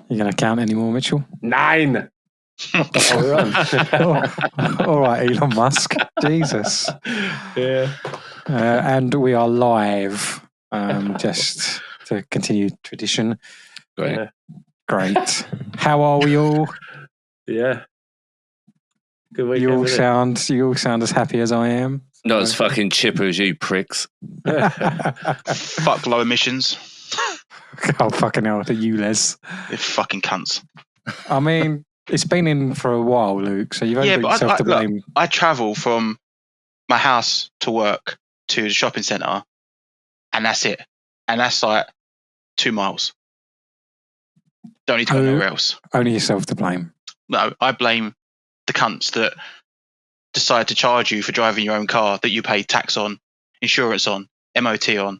You going to count any more, Mitchell? 9. All right, Elon Musk. Jesus. Yeah. And we are live, just to continue tradition. Great. Yeah. Great. How are we all? Yeah. Good weekend. You all wasn't sound as happy as I am. Not as fucking chipper as you pricks. Fuck low emissions. Oh, fucking hell, the ULEZ. You fucking cunts. I mean, it's been in for a while, Luke, so you've only Yeah, got but yourself to blame. I travel from my house to work to the shopping centre, and that's it. And that's like 2 miles. Don't need to go nowhere else. Only yourself to blame. No, I blame the cunts that decide to charge you for driving your own car that you pay tax on, insurance on, MOT on,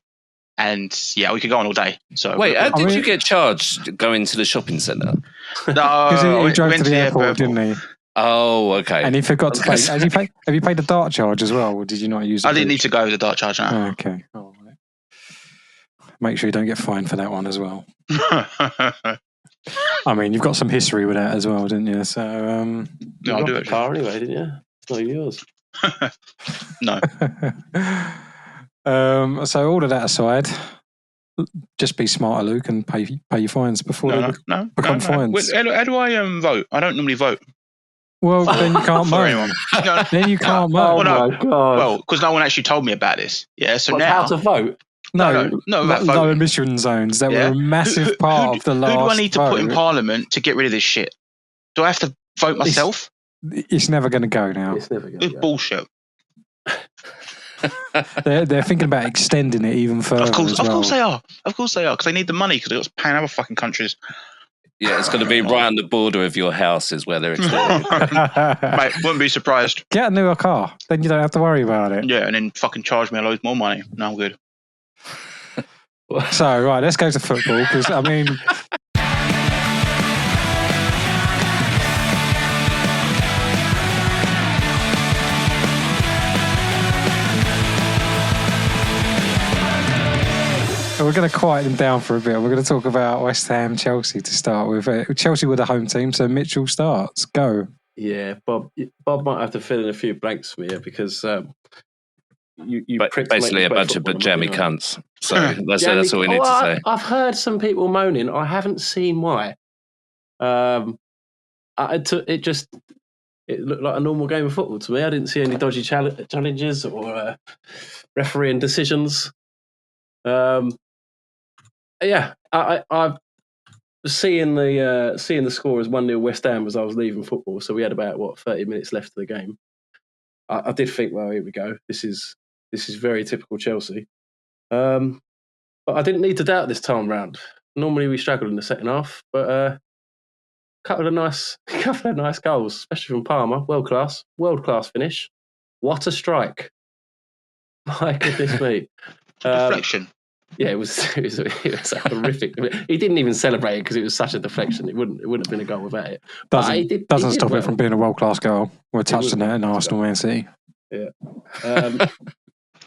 and yeah, we could go on all day. So wait, how did you get charged going to the shopping centre? Because he drove went to the airport, didn't he? Oh, okay. And he forgot to pay. Have you paid the dart charge as well, or did you not use it? I didn't need to go with the dart charge now. Oh, okay. All right. Make sure you don't get fined for that one as well. I mean, you've got some history with that as well, didn't you? So, No, I'll do it. car anyway, didn't you? It's not yours. No. So all of that aside, just be smarter, Luke, and pay your fines before they become fines. Wait, how do I vote? I don't normally vote. Well, then you can't For moan. anyone. No. Then you can't Oh moan. Well, no. my god. Well, because no one actually told me about this. Yeah, so now how to vote? No, about low voting. emission zones that Yeah. were a massive part of the last. Who do I need to put in vote. Parliament to get rid of this shit? Do I have to vote myself? It's never going to go now. It's never going It's to go. bullshit. They're thinking about extending it even further. Of course as well. Of course they are, because they need the money because they've got to pay in other fucking countries. Yeah, it's going to be right on the border of your house is where they're extending. Mate, wouldn't be surprised. Get a newer car, then you don't have to worry about it. Yeah, and then fucking charge me a load more money. No, I'm good. So, right, let's go to football, because, I mean... We're going to quiet them down for a bit. We're going to talk about West Ham, Chelsea to start with. Chelsea were the home team, so Mitchell starts. Go. Yeah, Bob might have to fill in a few blanks for me here because you pricks Basically make a play bunch of football, jammy don't you? cunts. So that's all we need to say. I've heard some people moaning. I haven't seen why. It looked like a normal game of football to me. I didn't see any dodgy challenges or refereeing decisions. Yeah, I was seeing the score as 1-0 West Ham as I was leaving football. So we had about 30 minutes left of the game. I did think, well, here we go. This is very typical Chelsea. But I didn't need to doubt this time round. Normally we struggle in the second half, but a couple of nice goals, especially from Palmer. World class finish. What a strike! My goodness me. Deflection. Yeah, it was horrific. He didn't even celebrate it because it was such a deflection. It wouldn't have been a goal without it. Doesn't stop it from being a world-class goal. We're touching that in Arsenal Man City. Yeah.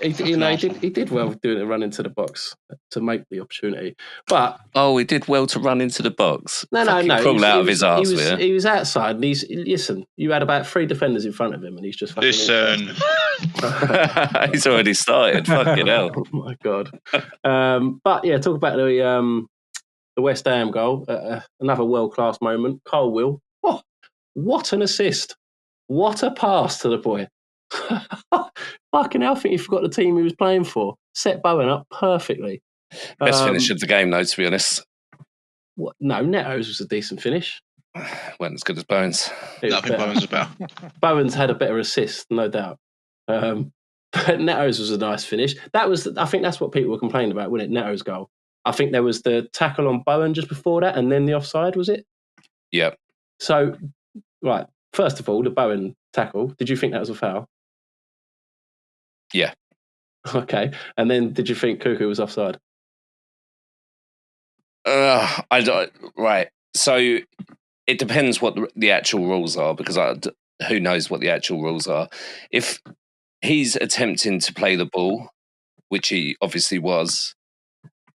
He did well doing a run into the box to make the opportunity. But he did well to run into the box. No. Crawl out of his arse. He was outside, and listen. You had about 3 defenders in front of him, and he's just fucking. Listen. He's already started. Fucking hell. Oh my god. But yeah, talk about the West Ham goal. Another world class moment. Cole Will. Oh, what an assist! What a pass to the boy. Fucking hell, I think he forgot the team he was playing for. Set Bowen up perfectly. Best finish of the game, though, to be honest. What? No, Neto's was a decent finish. Wasn't as good as Bowen's. I think Bowen's was better. Bowen's had a better assist, no doubt. But Neto's was a nice finish. I think that's what people were complaining about, wasn't it? Neto's goal. I think there was the tackle on Bowen just before that, and then the offside, was it? Yeah. So, right, first of all, the Bowen tackle, did you think that was a foul? Yeah. Okay. And then did you think Cuckoo was offside? Right. So it depends what the actual rules are, because who knows what the actual rules are. If he's attempting to play the ball, which he obviously was,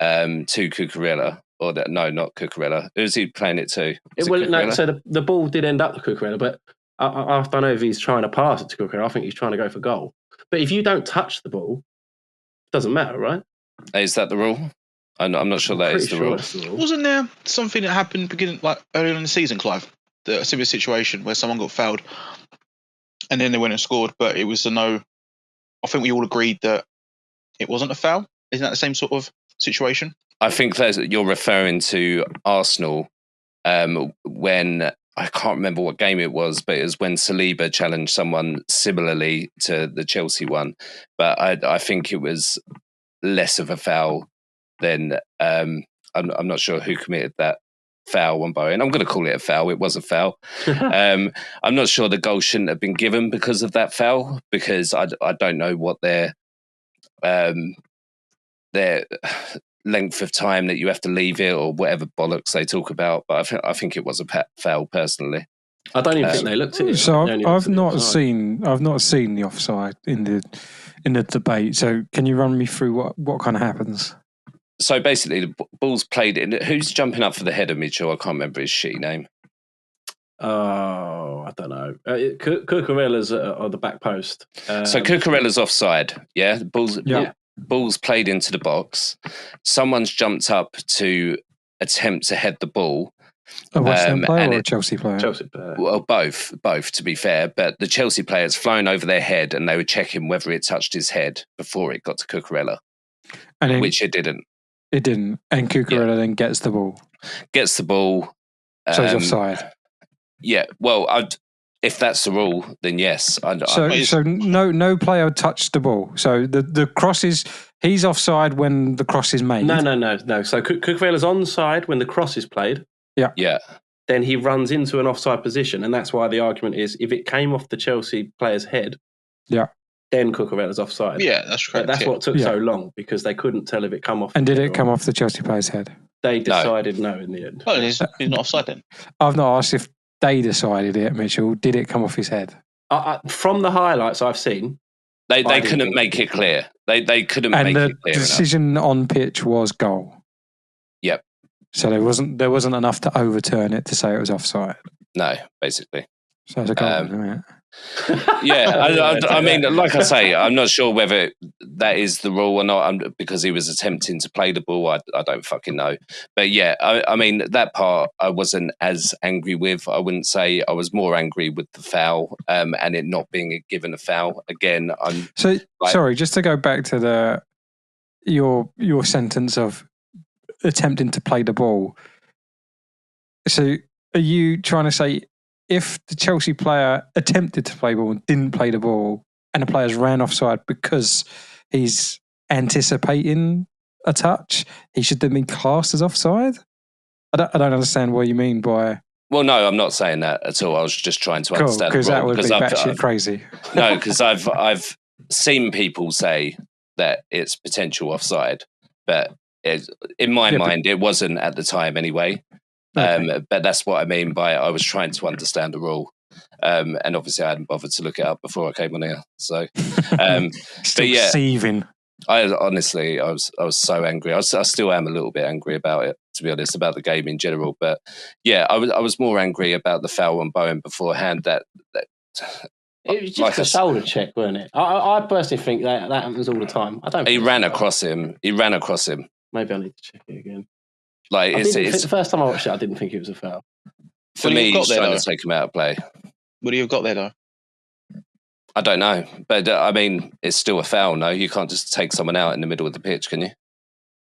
to Cucurella, or no, not Cucurella. Who's he playing it to? So the ball did end up to Cucurella, but I don't know if he's trying to pass it to Cucurella. I think he's trying to go for goal. But if you don't touch the ball, it doesn't matter, right? Is that the rule? I'm not sure that is the rule. Wasn't there something that happened earlier in the season, Clive? A similar situation where someone got fouled and then they went and scored, but it was a no. I think we all agreed that it wasn't a foul. Isn't that the same sort of situation? I think you're referring to Arsenal when I can't remember what game it was, but it was when Saliba challenged someone similarly to the Chelsea one. But I think it was less of a foul than I'm not sure who committed that foul on Bowen. I'm going to call it a foul. It was a foul. I'm not sure the goal shouldn't have been given because of that foul, because I don't know what their length of time that you have to leave it or whatever bollocks they talk about. But I think it was a foul personally. I don't even think they looked at it. So I've not seen the offside in the debate. So can you run me through what kind of happens? So basically, the ball's played in. Who's jumping up for the header, Mitchell? I can't remember his shitty name. Oh, I don't know. Cucurella's on the back post. So Cucurella's offside. Yeah, ball's played into the box. Someone's jumped up to attempt to head the ball. A West Ham player or a Chelsea player? Chelsea player. Well, both, to be fair. But the Chelsea player's flown over their head and they were checking whether it touched his head before it got to Cucurella, which it didn't. It didn't. And Cucurella then gets the ball. So he's offside. Yeah, well, if that's the rule, then yes. So no player touched the ball. So the cross is, he's offside when the cross is made. No. So Cucurella's onside when the cross is played. Yeah. Then he runs into an offside position, and that's why the argument is if it came off the Chelsea player's head, then Cucurella's offside. Yeah, that's correct. But that's what took so long, because they couldn't tell if it come off. And did it come off the Chelsea player's head? They decided no in the end. Oh, he's not offside then. I've not asked if they decided it, Mitchell. Did it come off his head? From the highlights I've seen, they couldn't make it clear. They couldn't make it clear. And the decision on pitch was goal. Yep. So there wasn't enough to overturn it to say it was offside. No, basically. So it's a goal, isn't it? Yeah, I mean, like I say, I'm not sure whether that is the rule or not, because he was attempting to play the ball. I don't fucking know. But yeah, I mean, that part I wasn't as angry with. I wouldn't say. I was more angry with the foul and it not being given a foul. Again, sorry, just to go back to your sentence of attempting to play the ball. So are you trying to say if the Chelsea player attempted to play ball and didn't play the ball and the players ran offside because he's anticipating a touch, he should then be classed as offside? I don't understand what you mean by... Well, no, I'm not saying that at all. I was just trying to understand. Because that would be batshit crazy. No, because I've seen people say that it's potential offside, but in my mind, it wasn't at the time anyway. Okay. But that's what I mean by I was trying to understand the rule. And obviously I hadn't bothered to look it up before I came on here. So, still seething. I was so angry. I still am a little bit angry about it, to be honest, about the game in general. But yeah, I was more angry about the foul on Bowen beforehand. That it was just a shoulder check, wasn't it? I personally think that happens all the time. I don't. He ran across him. Maybe I need to check it again. Like the first time I watched it, I didn't think it was a foul. For me, he's trying to take him out of play. What do you have got there, though? I don't know, but I mean, it's still a foul. No, you can't just take someone out in the middle of the pitch, can you?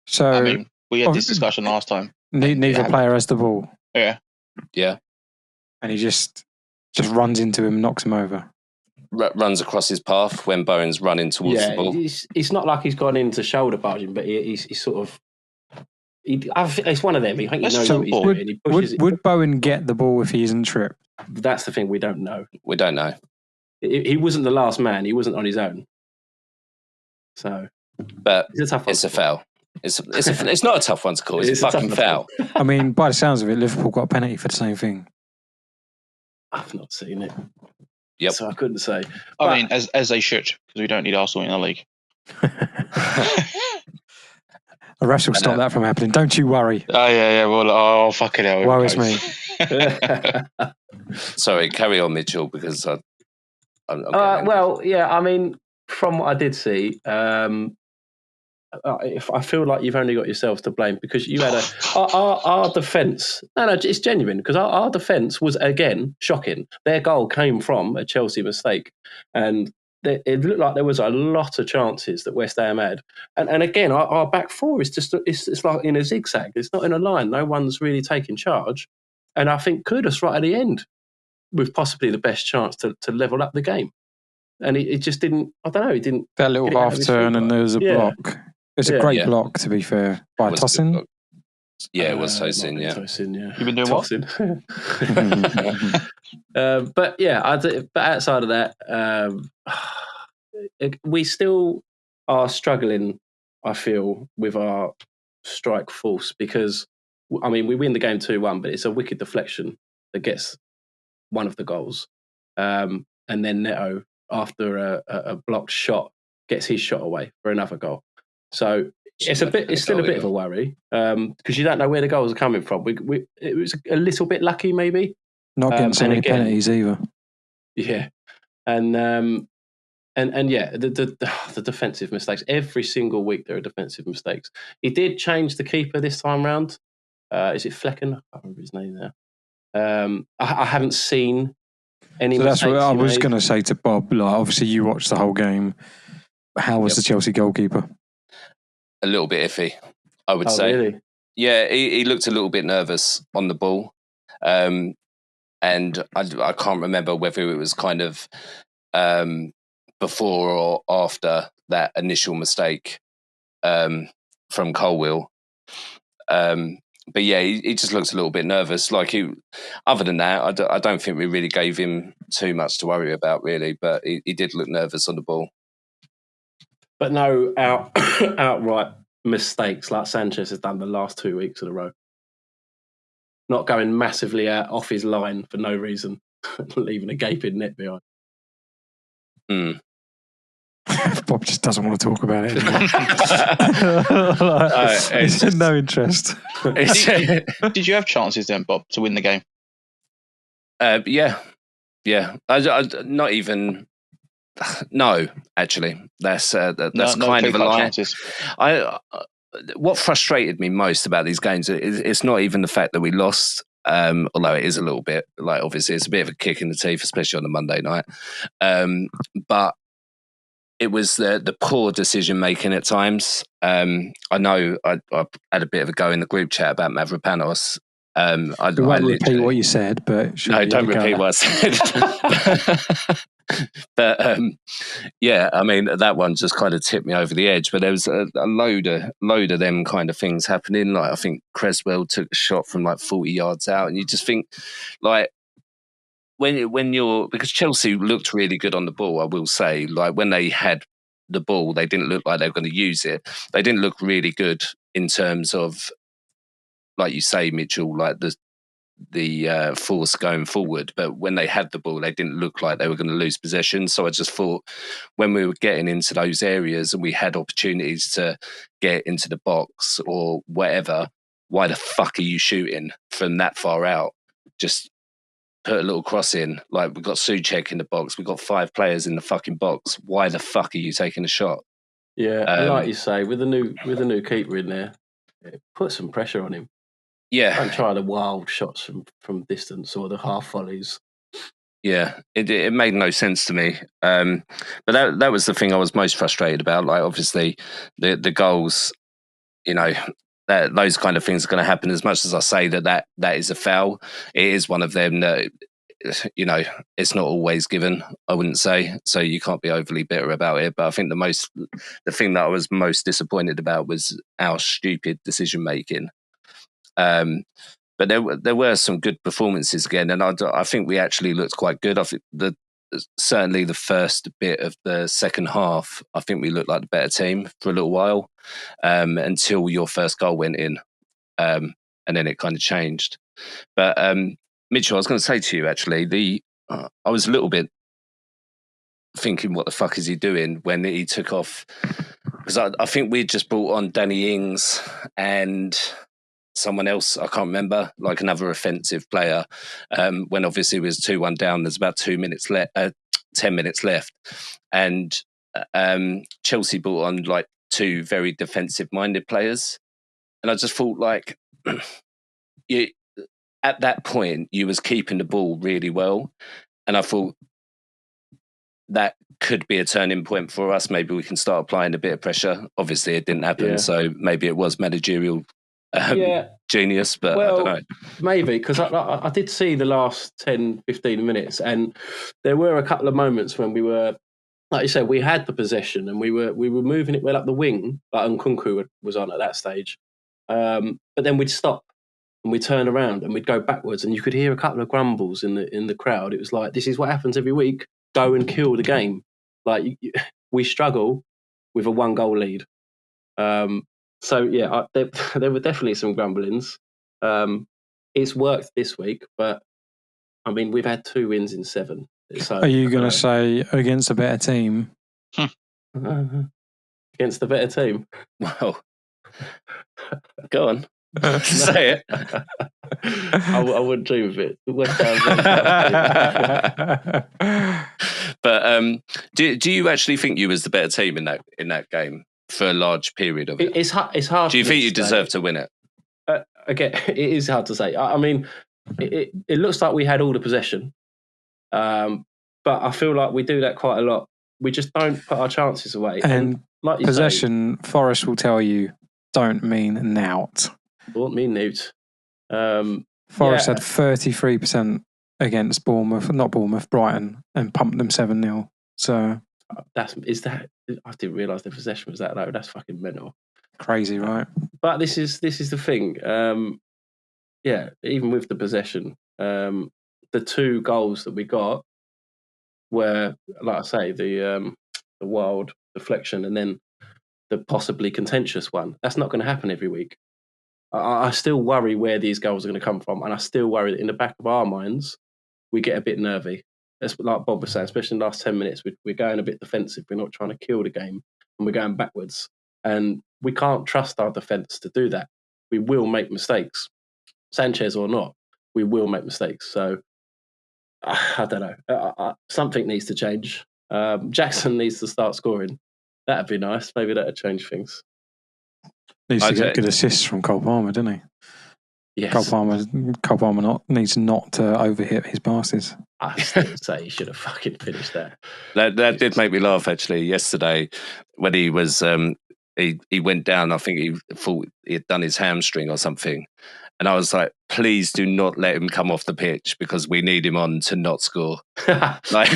So I mean, we had this discussion last time. Neither player has the ball. Yeah, and he just runs into him, knocks him over. Runs across his path when Bowen's running towards the ball. It's not like he's gone into shoulder barging, but he's sort of. It's one of them. I think he knows what he's doing. He pushes would Bowen get the ball if he isn't tripped? That's the thing. We don't know. We don't know. He wasn't the last man. He wasn't on his own. So, but it's a foul. It's not a tough one to call. It's a fucking foul. I mean, by the sounds of it, Liverpool got a penalty for the same thing. I've not seen it. Yep. So I couldn't say. I mean, as they should, because we don't need Arsenal in the league. The refs will stop that from happening. Don't you worry. Oh yeah. Well, fucking hell. Worries me. Sorry, carry on, Mitchell, because I'm well, yeah. I mean, from what I did see, if I feel like you've only got yourselves to blame because you had our defence. No, it's genuine because our defence was again shocking. Their goal came from a Chelsea mistake, and it looked like there was a lot of chances that West Ham had. And again, our back four is just it's like in a zigzag. It's not in a line. No one's really taking charge. And I think Kudus right at the end with possibly the best chance to level up the game. And it just didn't. I don't know. It didn't. That little half turn and there was a block. It's a great block, to be fair, by Tosin. Yeah, it was Tosin. Yeah, Tosin, yeah. You've been doing Tosin. But yeah, but outside of that, we still are struggling. I feel with our strike force because I mean we win the game 2-1, but it's a wicked deflection that gets one of the goals, and then Neto after a blocked shot gets his shot away for another goal. So it's still a bit of a worry because you don't know where the goals are coming from. It was a little bit lucky, maybe. Not getting so many penalties either. Yeah, and yeah, the defensive mistakes. Every single week there are defensive mistakes. He did change the keeper this time round. Is it Flecken? I can't remember his name now. I haven't seen any. So that's what I was going to say to Bob. Like, obviously, you watched the whole game. How was the Chelsea goalkeeper? A little bit iffy, I would say. Really? Yeah, he looked a little bit nervous on the ball. And I can't remember whether it was kind of before or after that initial mistake from Colwill. But yeah, he just looks a little bit nervous. Like other than that, I don't think we really gave him too much to worry about, really. But he did look nervous on the ball. But no outright mistakes like Sanchez has done the last 2 weeks in a row. Not going massively off his line for no reason, leaving a gaping net behind. Bob just doesn't want to talk about it. He's no interest. Did you have chances then, Bob, to win the game? Yeah. I not even. No, actually, that's kind of a lie. What frustrated me most about these games is it's not even the fact that we lost, although it is a little bit. Like, obviously, it's a bit of a kick in the teeth, especially on a Monday night. But it was the poor decision making at times. I know I had a bit of a go in the group chat about Mavropanos. I won't repeat what you said, but no, don't repeat what I said. But yeah, I mean that one just kind of tipped me over the edge. But there was a load of them kind of things happening. Like I think Creswell took a shot from like 40 yards out, and you just think like when you're because Chelsea looked really good on the ball. I will say, like when they had the ball, they didn't look like they were going to use it. They didn't look really good in terms of, like you say, Mitchell, like the force going forward. But when they had the ball, they didn't look like they were going to lose possession. So I just thought when we were getting into those areas and we had opportunities to get into the box or whatever, why the fuck are you shooting from that far out? Just put a little cross in. Like, we've got Souček in the box. We've got 5 players in the fucking box. Why the fuck are you taking a shot? Yeah, like you say, with the new keeper in there, put some pressure on him. Yeah. Don't try the wild shots from distance or the half volleys. Yeah, it made no sense to me. But that was the thing I was most frustrated about. Like, obviously, the goals, you know, those kind of things are going to happen. As much as I say that is a foul, it is one of them that, you know, it's not always given, I wouldn't say. So you can't be overly bitter about it. But I think the thing that I was most disappointed about was our stupid decision making. But there were some good performances again, and I think we actually looked quite good. I think certainly the first bit of the second half, I think we looked like the better team for a little while, until your first goal went in, and then it kind of changed. But Mitchell, I was going to say to you actually, I was a little bit thinking, what the fuck is he doing when he took off because I think we just brought on Danny Ings and someone else, I can't remember, like another offensive player. When obviously it was 2-1 down, there's about 10 minutes left. And Chelsea brought on like two very defensive-minded players. And I just thought like, at that point, you was keeping the ball really well. And I thought that could be a turning point for us. Maybe we can start applying a bit of pressure. Obviously, it didn't happen. So maybe it was managerial genius, but I don't know. Maybe, because I did see the last 10, 15 minutes, and there were a couple of moments when we were, like you said, we had the possession and we were moving it well up the wing, but Nkunku was on at that stage. But then we'd stop and we'd turn around and we'd go backwards, and you could hear a couple of grumbles in the crowd. It was like, this is what happens every week. Go and kill the game. Like we struggle with a 1-goal lead. So yeah, there were definitely some grumblings. It's worked this week, but I mean, we've had 2 wins in 7. So, are you going to say against a better team? Against the better team? Well, go on. Say it. I wouldn't dream of it. West Ham. But do you actually think you was the better team in that game for a large period of it? It's hard. Do you think you deserve to win it? Again, it is hard to say. I mean, it looks like we had all the possession, but I feel like we do that quite a lot. We just don't put our chances away. And like you possession, Forest will tell you, don't mean nout. Don't mean nout. Forest had 33% against Brighton, and pumped them 7-0. So I didn't realise the possession was that low. That's fucking mental. Crazy, right? But this is the thing. Even with the possession, the 2 goals that we got were, like I say, the wild deflection and then the possibly contentious one. That's not going to happen every week. I still worry where these goals are going to come from, and I still worry that in the back of our minds we get a bit nervy. That's like Bob was saying, especially in the last 10 minutes, we're going a bit defensive. We're not trying to kill the game, and we're going backwards. And we can't trust our defence to do that. We will make mistakes, Sanchez or not. We will make mistakes. So I don't know. Something needs to change. Jackson needs to start scoring. That'd be nice. Maybe that'd change things. Needs to get good assists from Cole Palmer, doesn't he? Yes. Cole Palmer needs not to overhit his passes. I still say he should have fucking finished that. That did make me laugh actually yesterday when he was he went down. I think he thought he had done his hamstring or something, and I was like, please do not let him come off the pitch because we need him on to not score. Like,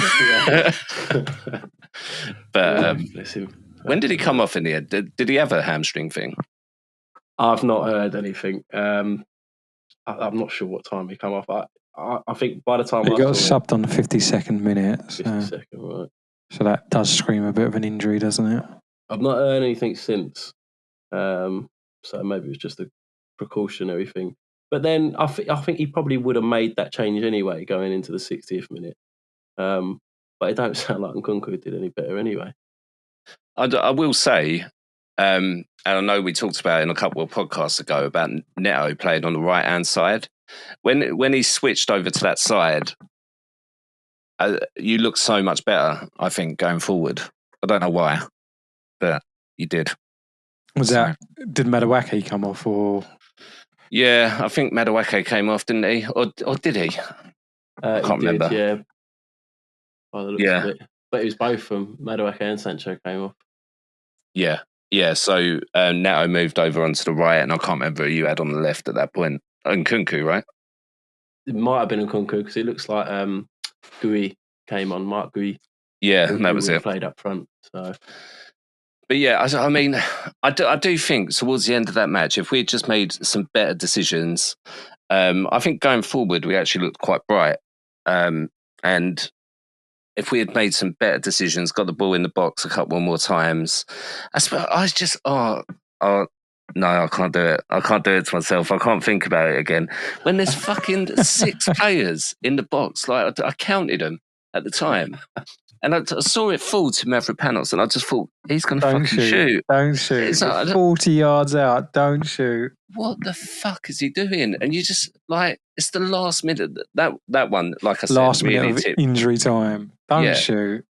but when did he come off in the end? Did he have a hamstring thing? I've not heard anything. I'm not sure what time he come off. I think by the time he got subbed on the 52nd minute. 52nd, right. So that does scream a bit of an injury, doesn't it? I've not heard anything since. So maybe it was just a precautionary thing. But then I think he probably would have made that change anyway, going into the 60th minute. But it don't sound like Nkunku did any better anyway. I will say, and I know we talked about it in a couple of podcasts ago about Neto playing on the right-hand side. When he switched over to that side, you look so much better, I think, going forward. I don't know why, but you did. Did MANvAI come off or? Yeah, I think MANvAI came off, didn't he? Or did he? I can't remember. Yeah. By the looks of it. But it was both from MANvAI and Sancho came off. Yeah. Yeah, so Neto moved over onto the right, and I can't remember who you had on the left at that point. Nkunku, right? It might have been Nkunku because it looks like Gui came on, Mark Gui. Yeah, that was it. Played up front. So. But yeah, I mean, I do think towards the end of that match, if we had just made some better decisions, I think going forward we actually looked quite bright. And if we had made some better decisions, got the ball in the box a couple more times, I was just, no, I can't do it. I can't do it to myself. I can't think about it again. When there's fucking 6 players in the box, like I counted them at the time. And I saw it fall to Mavropanos, and I just thought, he's going to fucking shoot. Don't shoot. It's like, 40 yards out, don't shoot. What the fuck is he doing? And you just, like, it's the last minute. That one, like I said, last really minute of injury time. Don't shoot.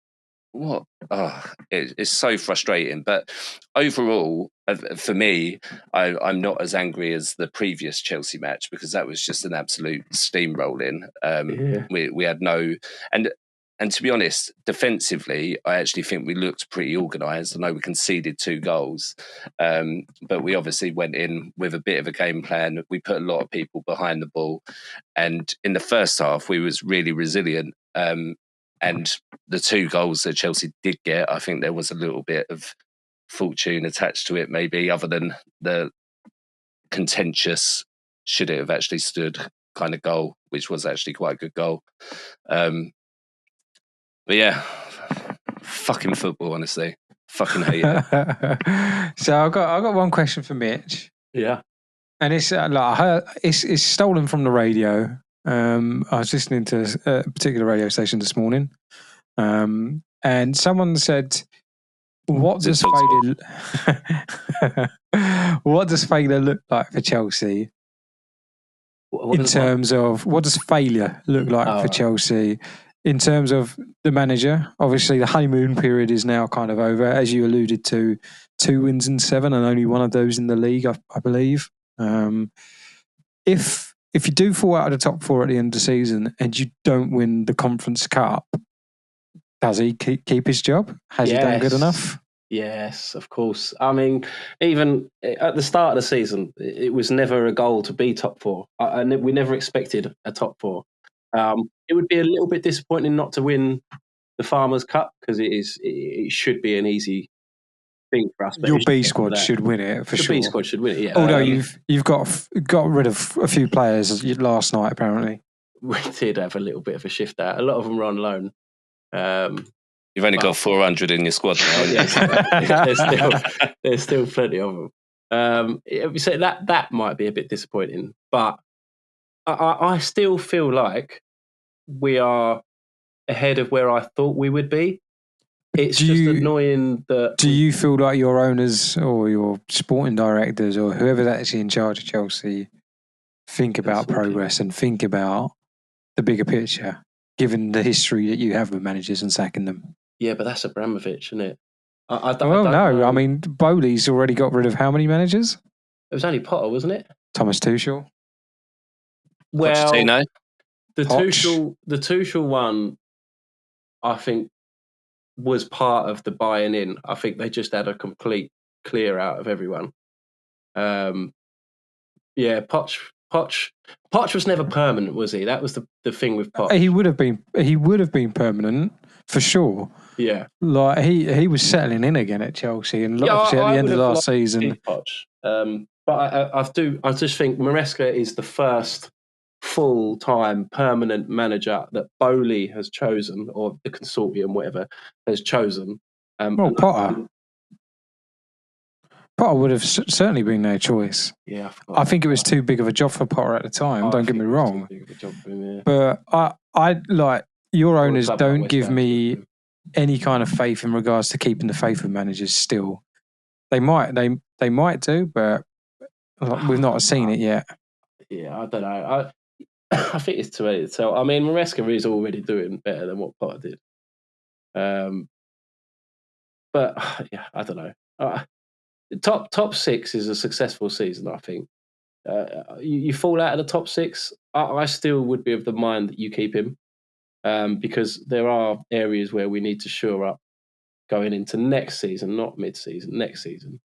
What? Oh, it's so frustrating. But overall, for me, I'm not as angry as the previous Chelsea match, because that was just an absolute steamrolling. We had no... And to be honest, defensively, I actually think we looked pretty organised. I know we conceded 2 goals, but we obviously went in with a bit of a game plan. We put a lot of people behind the ball. And in the first half, we was really resilient. And the 2 goals that Chelsea did get, I think there was a little bit of fortune attached to it, maybe, other than the contentious, should it have actually stood kind of goal, which was actually quite a good goal. But yeah, fucking football, honestly. Fucking hate it. So I've got one question for Mitch. Yeah. And it's it's stolen from the radio. I was listening to a particular radio station this morning. And someone said, what does failure look like for Chelsea? In terms of what does failure look like for Chelsea? In terms of the manager, obviously the honeymoon period is now kind of over, as you alluded to. 2 wins in 7, and only one of those in the league, I believe. If you do fall out of the top 4 at the end of the season and you don't win the Conference Cup, does he keep his job? Has he done good enough? Yes, of course. I mean, even at the start of the season, it was never a goal to be top 4. We never expected a top 4. It would be a little bit disappointing not to win the Farmers' Cup, because it should be an easy thing for us. Your B squad should win it for sure. The B squad should win it. Yeah. Although you've got rid of a few players last night, apparently. We did have a little bit of a shift out. A lot of them were on loan. You've only got 400 in your squad now. Yes, there's still plenty of them. So that might be a bit disappointing, but I still feel like we are ahead of where I thought we would be. It's just annoying that... Do you feel like your owners or your sporting directors or whoever's actually in charge of Chelsea think about progress and think about the bigger picture, given the history that you have with managers and sacking them? Yeah, but that's Abramovich, isn't it? No. I mean, Bowley's already got rid of how many managers? It was only Potter, wasn't it? Thomas Tuchel. Well, Pochettino. The Tuchel one, I think, was part of the buying in. I think they just had a complete clear out of everyone. Poch was never permanent, was he? That was the thing with Poch. He would have been permanent for sure. Yeah, like he was settling in again at Chelsea, and obviously at the end of last season. Poch. But I just think Maresca is the first full-time permanent manager that Bowley has chosen, or the consortium, whatever, has chosen. Potter would have certainly been their choice. Yeah, I think it was too big of a job for Potter at the time. Don't get me wrong, but I like your owners don't give me any kind of faith in regards to keeping the faith of managers. Still, they might do, but we've not seen it yet. Yeah, I don't know. I think it's too early to tell. I mean, Maresca is already doing better than what Potter did. But yeah, I don't know. Top 6 is a successful season, I think. You fall out of the top 6, I still would be of the mind that you keep him, because there are areas where we need to shore up going into next season, not mid-season, next season.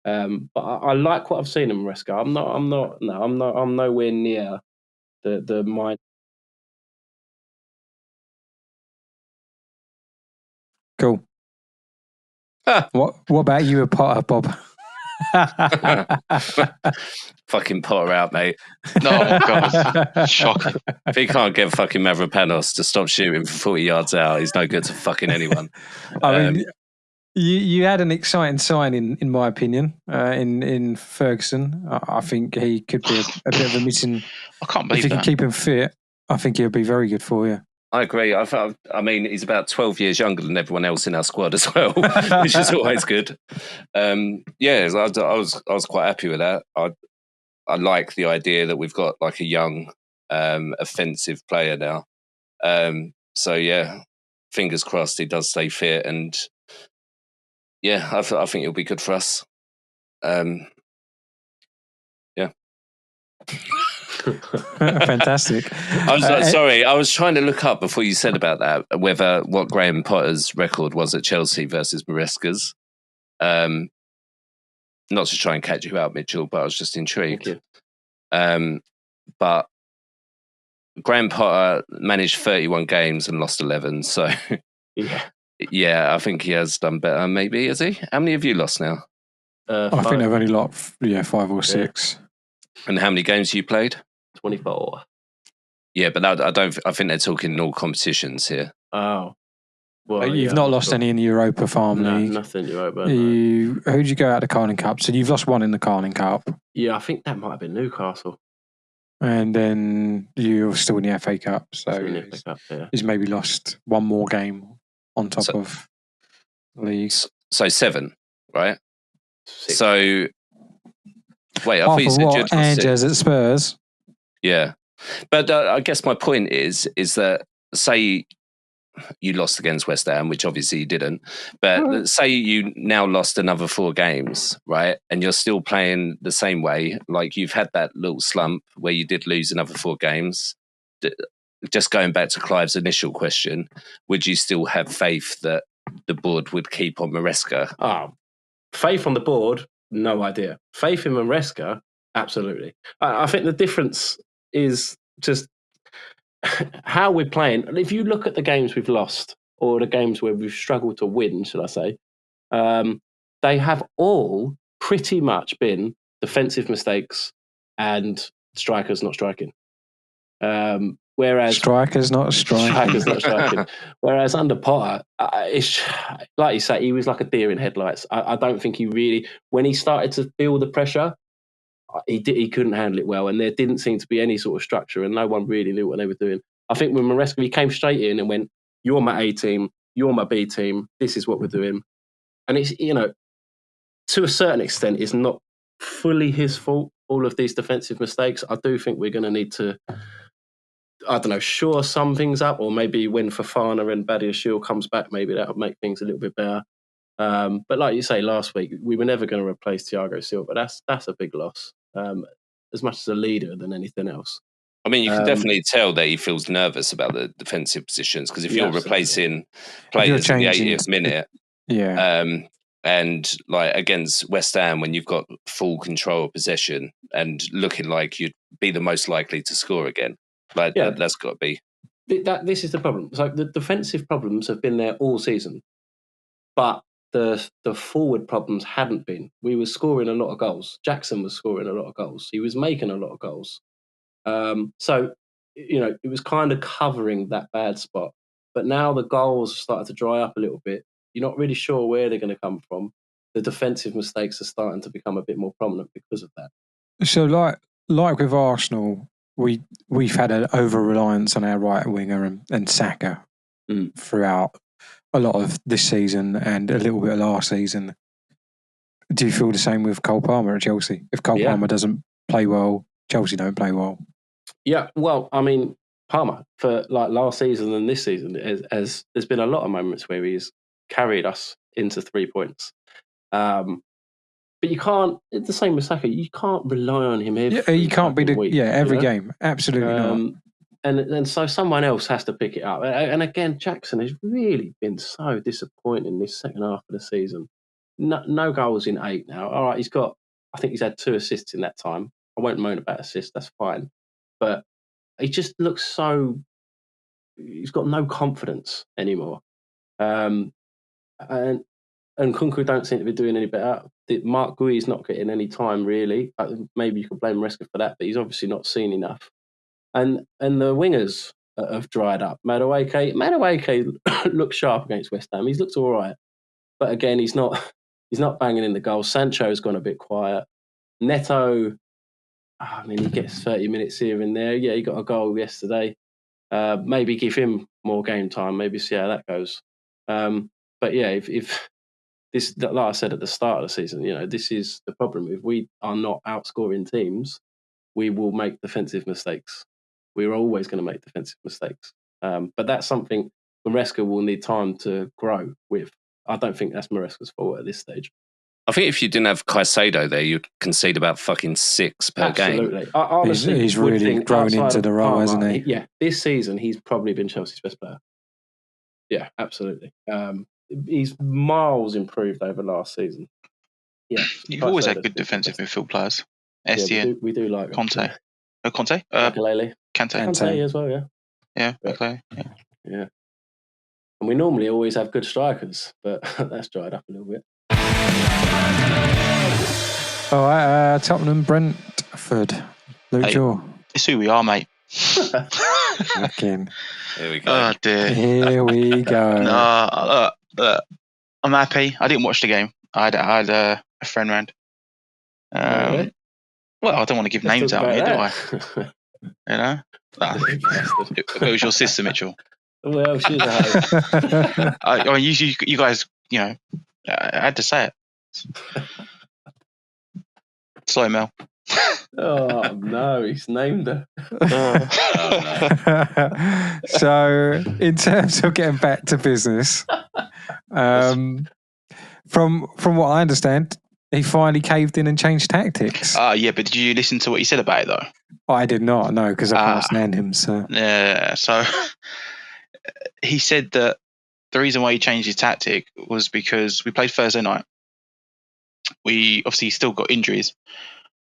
But I like what I've seen in Maresca. I'm nowhere near the mind. Cool. What about you, Potter, Bob? Fucking Potter out, mate. No, God, shocking. If he can't get fucking Mavropanos to stop shooting from 40 yards out, he's no good to fucking anyone. I mean, you had an exciting signing, in my opinion, in Ferguson. I think he could be a bit of a missing. I can't believe if you that. can keep him fit, I think he'll be very good for you. I agree. I mean, he's about 12 years younger than everyone else in our squad as well, which is always good. Yeah, I was quite happy with that. I like the idea that we've got like a young offensive player now. So yeah, fingers crossed he does stay fit, and yeah, I think it'll be good for us. Yeah. Fantastic. I was sorry. I was trying to look up before you said about that what Graham Potter's record was at Chelsea versus Maresca's. Not to try and catch you out, Mitchell, but I was just intrigued. But Graham Potter managed 31 games and lost 11. So yeah, I think he has done better. Maybe, has he? How many have you lost now? I think they've only lost 5 or 6. And how many games have you played? 24. Yeah, but I think they're talking in all competitions here. Oh. Well, you've not lost any in the Europa Farm League. Nothing Europa. Who'd you go out of the Carling Cup? So you've lost 1 in the Carling Cup. Yeah, I think that might have been Newcastle. And then you're still in the FA Cup. So he's maybe lost 1 more game on top of the league. So 7, right? 6. So wait, I half thought you of said what Ange has at Spurs. Yeah, but I guess my point is that say you lost against West Ham, which obviously you didn't, but say you now lost another 4 games, right? And you're still playing the same way, like you've had that little slump where you did lose another 4 games. Just going back to Clive's initial question, would you still have faith that the board would keep on Maresca? Oh, faith on the board, no idea. Faith in Maresca, absolutely. I think the difference is just how we're playing. If you look at the games we've lost or the games where we've struggled to win, should I say, they have all pretty much been defensive mistakes and strikers not striking. Whereas strikers not striking. Whereas under Potter, it's like you say, he was like a deer in headlights. I don't think he really, when he started to feel the pressure, he couldn't handle it well, and there didn't seem to be any sort of structure, and no one really knew what they were doing. I think when Maresca, he came straight in and went, "You're my A team, you're my B team. This is what we're doing." And it's, to a certain extent, it's not fully his fault. All of these defensive mistakes. I do think we're going to need to, I don't know, shore some things up, or maybe when Fofana and Badiashile comes back, maybe that'll make things a little bit better. But like you say, last week we were never going to replace Thiago Silva. That's a big loss. As much as a leader than anything else. I mean, you can definitely tell that he feels nervous about the defensive positions, because if you're replacing players in the 80th minute, and like against West Ham, when you've got full control of possession and looking like you'd be the most likely to score again, that's got to be. This is the problem. So the defensive problems have been there all season, but the forward problems hadn't been. We were scoring a lot of goals. Jackson was scoring a lot of goals. He was making a lot of goals. So, it was kind of covering that bad spot. But now the goals started to dry up a little bit. You're not really sure where they're going to come from. The defensive mistakes are starting to become a bit more prominent because of that. So, like with Arsenal, we've had an over-reliance on our right winger and Saka throughout a lot of this season and a little bit of last season. Do you feel the same with Cole Palmer at Chelsea? If Cole Palmer doesn't play well, Chelsea don't play well. Yeah, well, I mean, Palmer, for like last season and this season, as there's been a lot of moments where he's carried us into 3 points. But you can't, it's the same with Saka, you can't rely on him every you can't be week, every game. Absolutely not. And so someone else has to pick it up. And again, Jackson has really been so disappointing this second half of the season. No goals in 8 now. All right, I think he's had 2 assists in that time. I won't moan about assists, that's fine. But he just looks he's got no confidence anymore. And Kunku don't seem to be doing any better. Mark Gui's not getting any time, really. Maybe you could blame Maresca for that, but he's obviously not seen enough. And the wingers have dried up. MANvAI looked sharp against West Ham. He's looked all right. But again, he's not banging in the goals. Sancho's gone a bit quiet. Neto, I mean, he gets 30 minutes here and there. Yeah, he got a goal yesterday. Maybe give him more game time, maybe see how that goes. But yeah, if this, like I said at the start of the season, this is the problem. If we are not outscoring teams, we will make defensive mistakes. We're always going to make defensive mistakes. But that's something Maresca will need time to grow with. I don't think that's Maresca's fault at this stage. I think if you didn't have Caicedo there, you'd concede about fucking 6 per game. Absolutely. I honestly he's really grown into the role, hasn't he? Yeah, this season he's probably been Chelsea's best player. Yeah, absolutely. He's miles improved over last season. Yeah, You've always had good defensive midfield players. Yeah, we do like Conte. Conte? Makelele. Kante as well, yeah. Yeah, okay. Yeah. And we normally always have good strikers, but that's dried up a little bit. All right, Tottenham, Brentford. Luke Shaw. It's who we are, mate. Fucking. Here we go. Oh, dear. Here we go. No, look, I'm happy. I didn't watch the game. I had a friend round. Really? Well, I don't want to give names out here, do I? You know? It was your sister, Mitchell. Well, she's a hoe. I mean, you guys, I had to say it. Slow Mel. Oh no, he's named her. So, in terms of getting back to business, from what I understand, he finally caved in and changed tactics. Yeah, but did you listen to what he said about it though? I did not know because I can't stand him. So yeah, so he said that the reason why he changed his tactic was because we played Thursday night. We obviously still got injuries.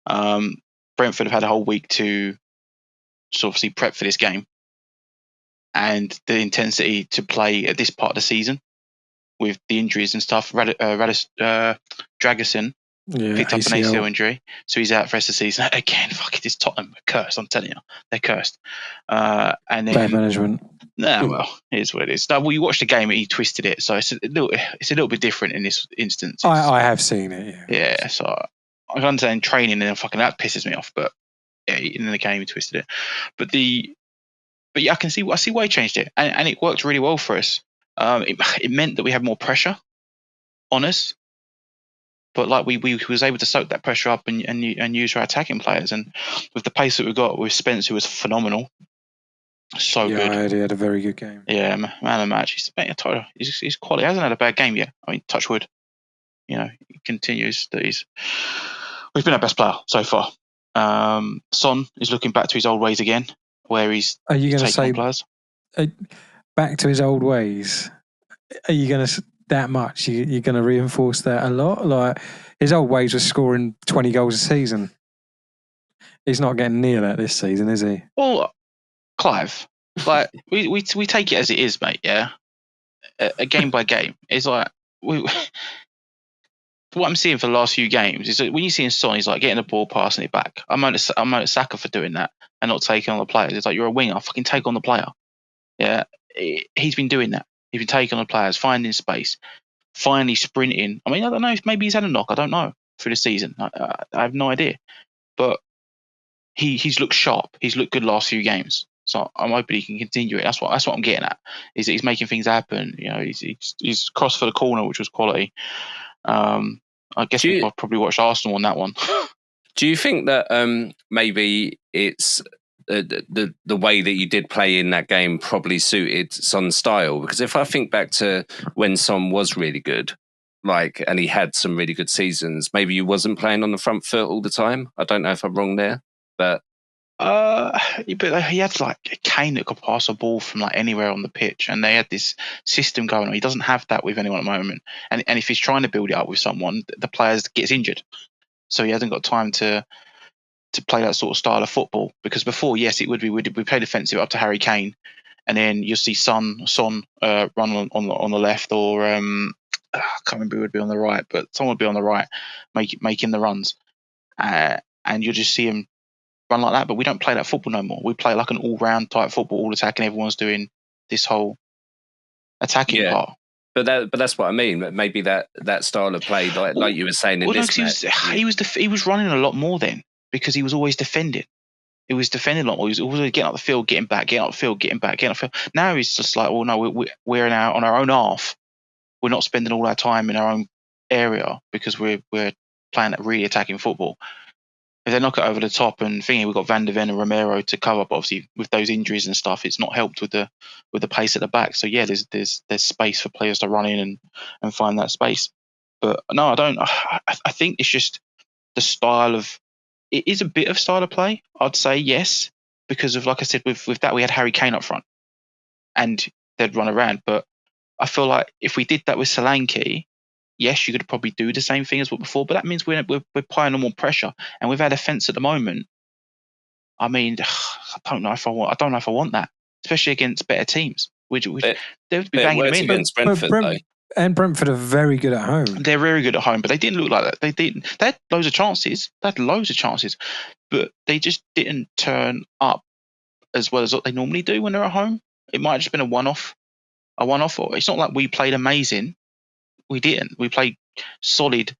Brentford have had a whole week to obviously prep for this game, and the intensity to play at this part of the season with the injuries and stuff. Dragusin picked up an ACL injury, so he's out for the rest of the season. Again, fuck it, it's Tottenham. They're cursed, I'm telling you. They're cursed. And then, bad management. Nah, well, it is what it is. No, well, you watched the game, he twisted it, so it's a little bit different in this instance. I have seen it, yeah. Yeah, so I can understand training and fucking that pisses me off, but yeah, in the game he twisted it. But yeah, I see why he changed it, and it worked really well for us. It meant that we had more pressure on us, but like we was able to soak that pressure up and use our attacking players, and with the pace that we got with Spence, who was phenomenal, so good. Yeah, he had a very good game. Yeah, man of the match. He's quality. He hasn't had a bad game yet. I mean, touch wood. He continues that he's been our best player so far. Son is looking back to his old ways again, where he's Are you going to say players back to his old ways? Are you going to that much? You're going to reinforce that a lot? Like his old ways was scoring 20 goals a season. He's not getting near that this season, is he? Well, Clive, like we take it as it is, mate. Yeah, a game by game. It's like what I'm seeing for the last few games is that when you see Son, he's like getting the ball, passing it back. I'm at Saka for doing that and not taking on the players. It's like you're a winger, fucking take on the player. Yeah, he's been doing that. He's been taking on the players, finding space, finally sprinting. I mean, I don't know if maybe he's had a knock. I don't know through the season. I have no idea, but he's looked sharp. He's looked good last few games. So I'm hoping he can continue it. That's what I'm getting at. Is that he's making things happen. He's crossed for the corner, which was quality. I guess I'll probably watch Arsenal on that one. Do you think that maybe it's the way that you did play in that game probably suited Son's style? Because if I think back to when Son was really good, and he had some really good seasons, maybe you wasn't playing on the front foot all the time. I don't know if I'm wrong there, but. But he had like a Kane that could pass a ball from like anywhere on the pitch, and they had this system going on. He doesn't have that with anyone at the moment, and if he's trying to build it up with someone, the player gets injured, so he hasn't got time to play that sort of style of football. Because before, yes, it would be we play defensive up to Harry Kane, and then you'll see Son run on the left, or I can't remember who would be on the right, but someone would be on the right making the runs, and you'll just see him run like that. But we don't play that football no more. We play like an all-round type football, all attacking. Everyone's doing this whole attacking part. But that's what I mean. Maybe that style of play, like you were saying, in this match. He was running a lot more then because he was always defending. He was defending a lot more. He was always getting up the field, getting back, getting up the field, getting back, getting up the field. Now he's just like, well, no, we're now on our own half. We're not spending all our time in our own area because we're playing at really attacking football. If they knock it over the top and thinking we've got Van der Ven and Romero to cover, but obviously with those injuries and stuff, it's not helped with the pace at the back. So yeah, there's space for players to run in and find that space. But no, I don't. I think it's just the style of. It is a bit of style of play, I'd say, yes, because of, like I said, with that we had Harry Kane up front, and they'd run around. But I feel like if we did that with Solanke, yes, you could probably do the same thing as what before, but that means we're piling on more pressure. And with our defence at the moment, I mean, I don't know if I want that, especially against better teams. They would be banging them in. Against Brentford, though. And Brentford are very good at home. They're very good at home, but they didn't look like that. They didn't. They had loads of chances. But they just didn't turn up as well as what they normally do when they're at home. It might have just been a one-off. Or it's not like we played amazing. We didn't. We played solid,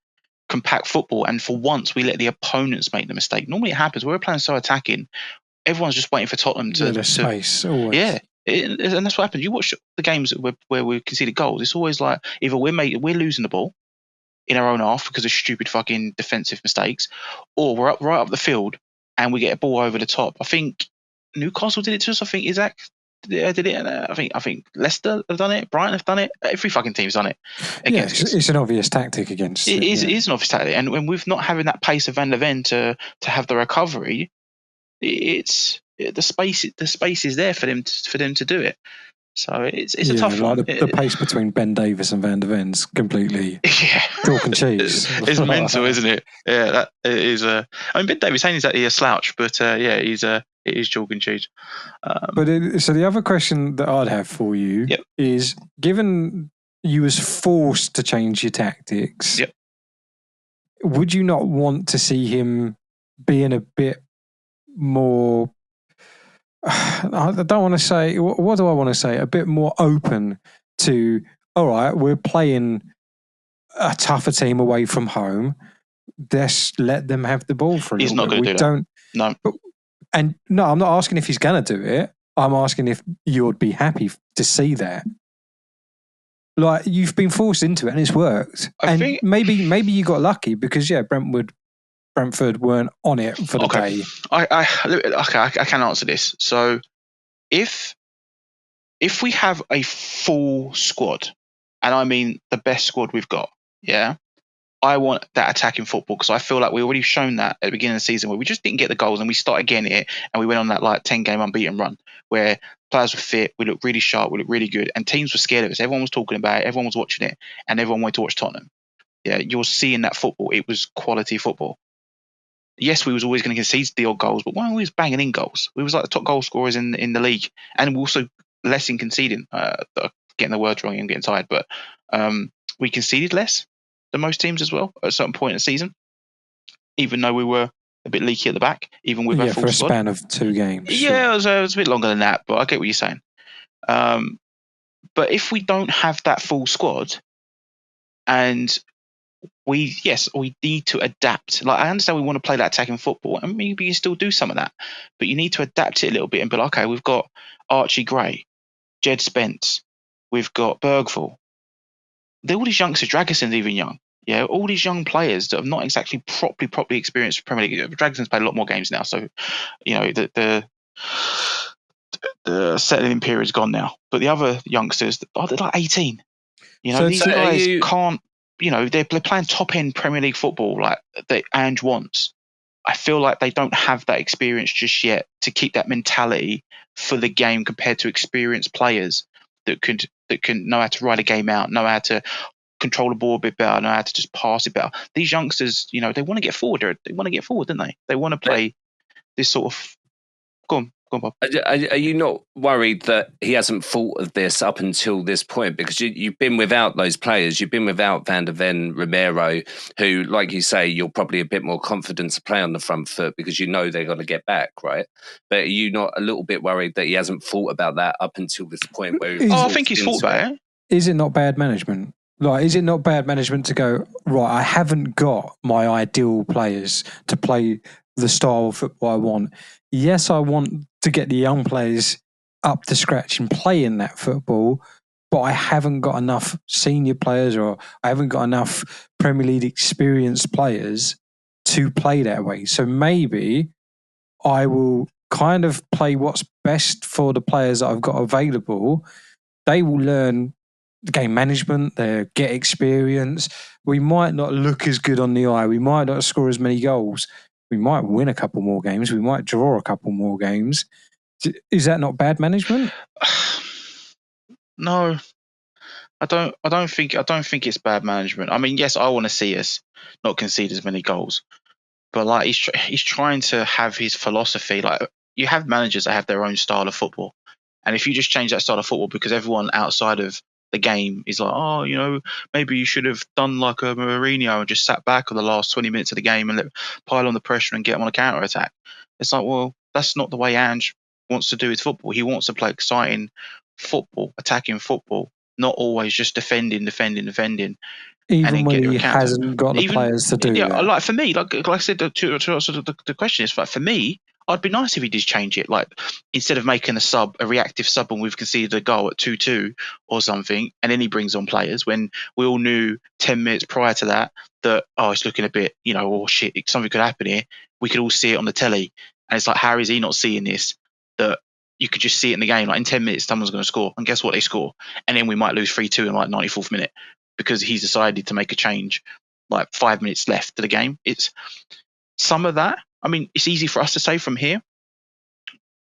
compact football, and for once we let the opponents make the mistake. Normally it happens. We're playing so attacking. Everyone's just waiting for Tottenham to space. Always. Yeah. And that's what happens. You watch the games where we conceded goals. It's always like either we're losing the ball in our own half because of stupid fucking defensive mistakes, or we're right up the field and we get a ball over the top. I think Newcastle did it to us. I think Isaac did it. I think Leicester have done it. Brighton have done it. Every fucking team's done it against us. It's an obvious tactic against. It is an obvious tactic, and when we've not having that pace of Van der Ven to have the recovery, the space is there for them to do it. So it's a tough one. The pace between Ben Davies and Van der Ven's completely chalk and cheese. It's mental, isn't it? Yeah, that is. I mean, Ben Davies ain't exactly a slouch, but it is chalk and cheese. So the other question that I'd have for you is, given you was forced to change your tactics, would you not want to see him being a bit more, I don't want to say, what do I want to say? A bit more open to, all right, we're playing a tougher team away from home. Let's let them have the ball for a little bit. He's not going to do that. No. And no, I'm not asking if he's going to do it. I'm asking if you'd be happy to see that. Like, you've been forced into it and it's worked. I think maybe you got lucky because, Brentford weren't on it for the day. I can answer this. So if we have a full squad, and I mean the best squad we've got, I want that attacking football because I feel like we already shown that at the beginning of the season where we just didn't get the goals and we started getting it and we went on that 10-game unbeaten run where players were fit, we looked really sharp, we looked really good, and teams were scared of us. Everyone was talking about it, everyone was watching it, and everyone wanted to watch Tottenham. Yeah, you're seeing that football. It was quality football. Yes, we was always going to concede the odd goals, but we were always banging in goals. We was like the top goal scorers in the league, and also less in conceding. Getting the words wrong and getting tired, but we conceded less than most teams as well at a certain point in the season, even though we were a bit leaky at the back, even with our full squad. For a span of 2 games. Yeah, it was a bit longer than that, but I get what you're saying. But if we don't have that full squad, and we need to adapt. Like, I understand we want to play that attacking football, and maybe you still do some of that, but you need to adapt it a little bit and be like, okay, we've got Archie Gray, Jed Spence, we've got Bergvall. All these youngsters, Dragison's even young. Yeah, all these young players that have not exactly properly experienced the Premier League. Dragison's played a lot more games now, so the settling period's gone now. But the other youngsters, they're like 18. These guys can't. They're playing top end Premier League football like that Ange wants. I feel like they don't have that experience just yet to keep that mentality for the game compared to experienced players that can know how to ride a game out, know how to control the ball a bit better, know how to just pass it better. These youngsters, they want to get forward. They want to get forward, don't they? They want to play this sort of. Go on, Bob. Are you not worried that he hasn't thought of this up until this point? Because you've been without those players. You've been without Van der Ven, Romero, who, like you say, you're probably a bit more confident to play on the front foot because they're going to get back, right? But are you not a little bit worried that he hasn't thought about that up until this point? I think he's thought about it. Is it not bad management? Like, is it not bad management to go, right, I haven't got my ideal players to play the style of football I want. yes, I want to get the young players up to scratch and play in that football, but I haven't got enough senior players or I haven't got enough Premier League experienced players to play that way. So maybe I will kind of play what's best for the players that I've got available. They will learn the game management, they get experience. We might not look as good on the eye. We might not score as many goals. We might win a couple more games. We might draw a couple more games. Is that not bad management? No, I don't think it's bad management. I mean, yes, I want to see us not concede as many goals, but like he's trying to have his philosophy. Like, you have managers that have their own style of football, and if you just change that style of football because everyone outside of the game is like, oh, maybe you should have done like a Mourinho and just sat back on the last 20 minutes of the game and pile on the pressure and get them on a counter attack. It's like, well, that's not the way Ange wants to do his football. He wants to play exciting football, attacking football, not always just defending, and Even then when get your he counter. hasn't got the players to do that. Like for me, like I said to answer the question is, like, for me, I'd be nice if he did change it. Like, instead of making a reactive sub when we've conceded a goal at 2-2 or something, and then he brings on players when we all knew 10 minutes prior to that, it's looking a bit, oh shit, something could happen here. We could all see it on the telly. And it's like, how is he not seeing this? That you could just see it in the game. Like, in 10 minutes, someone's going to score. And guess what? They score. And then we might lose 3-2 in like 94th minute because he's decided to make a change like 5 minutes left to the game. It's some of that. I mean, it's easy for us to say from here,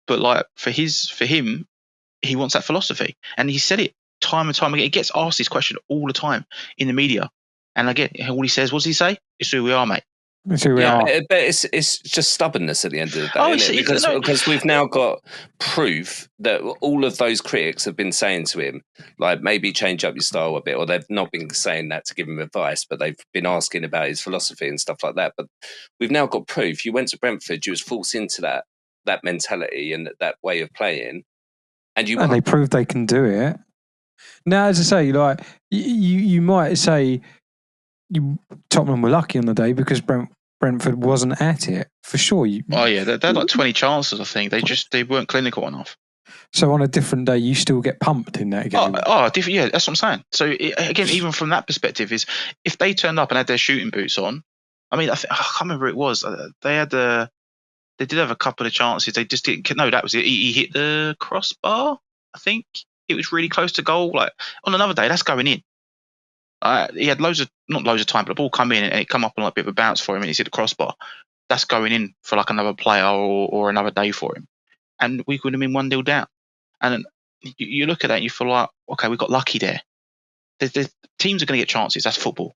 but like for him, he wants that philosophy, and he said it time and time again. He gets asked this question all the time in the media, and I get all he says. What does he say? It's who we are, mate. It's who we Yeah, are. but it's just stubbornness at the end of the day, Oh, isn't it? Because we've now got proof that all of those critics have been saying to him, like, maybe change up your style a bit, or they've not been saying that to give him advice, but they've been asking about his philosophy and stuff like that. But we've now got proof. You went to Brentford, you was forced into that mentality and that way of playing, and they proved they can do it. Now, as I say, like you might say, Tottenham were lucky on the day because Brentford wasn't at it for sure. They had like 20 chances. I think they weren't clinical enough. So on a different day, you still get pumped in that game. Different. Yeah, that's what I'm saying. So again, even from that perspective, is if they turned up and had their shooting boots on. I mean, I can't remember who it was. They did have a couple of chances. They just didn't. No, that was it. He hit the crossbar. I think it was really close to goal. Like, on another day, that's going in. He had not loads of time, but the ball come in and it come up on like a bit of a bounce for him, and he's hit the crossbar. That's going in for like another player or another day for him, and we could have been 1-0 down. And you look at that and you feel like, okay, we got lucky there. The teams are going to get chances. That's football.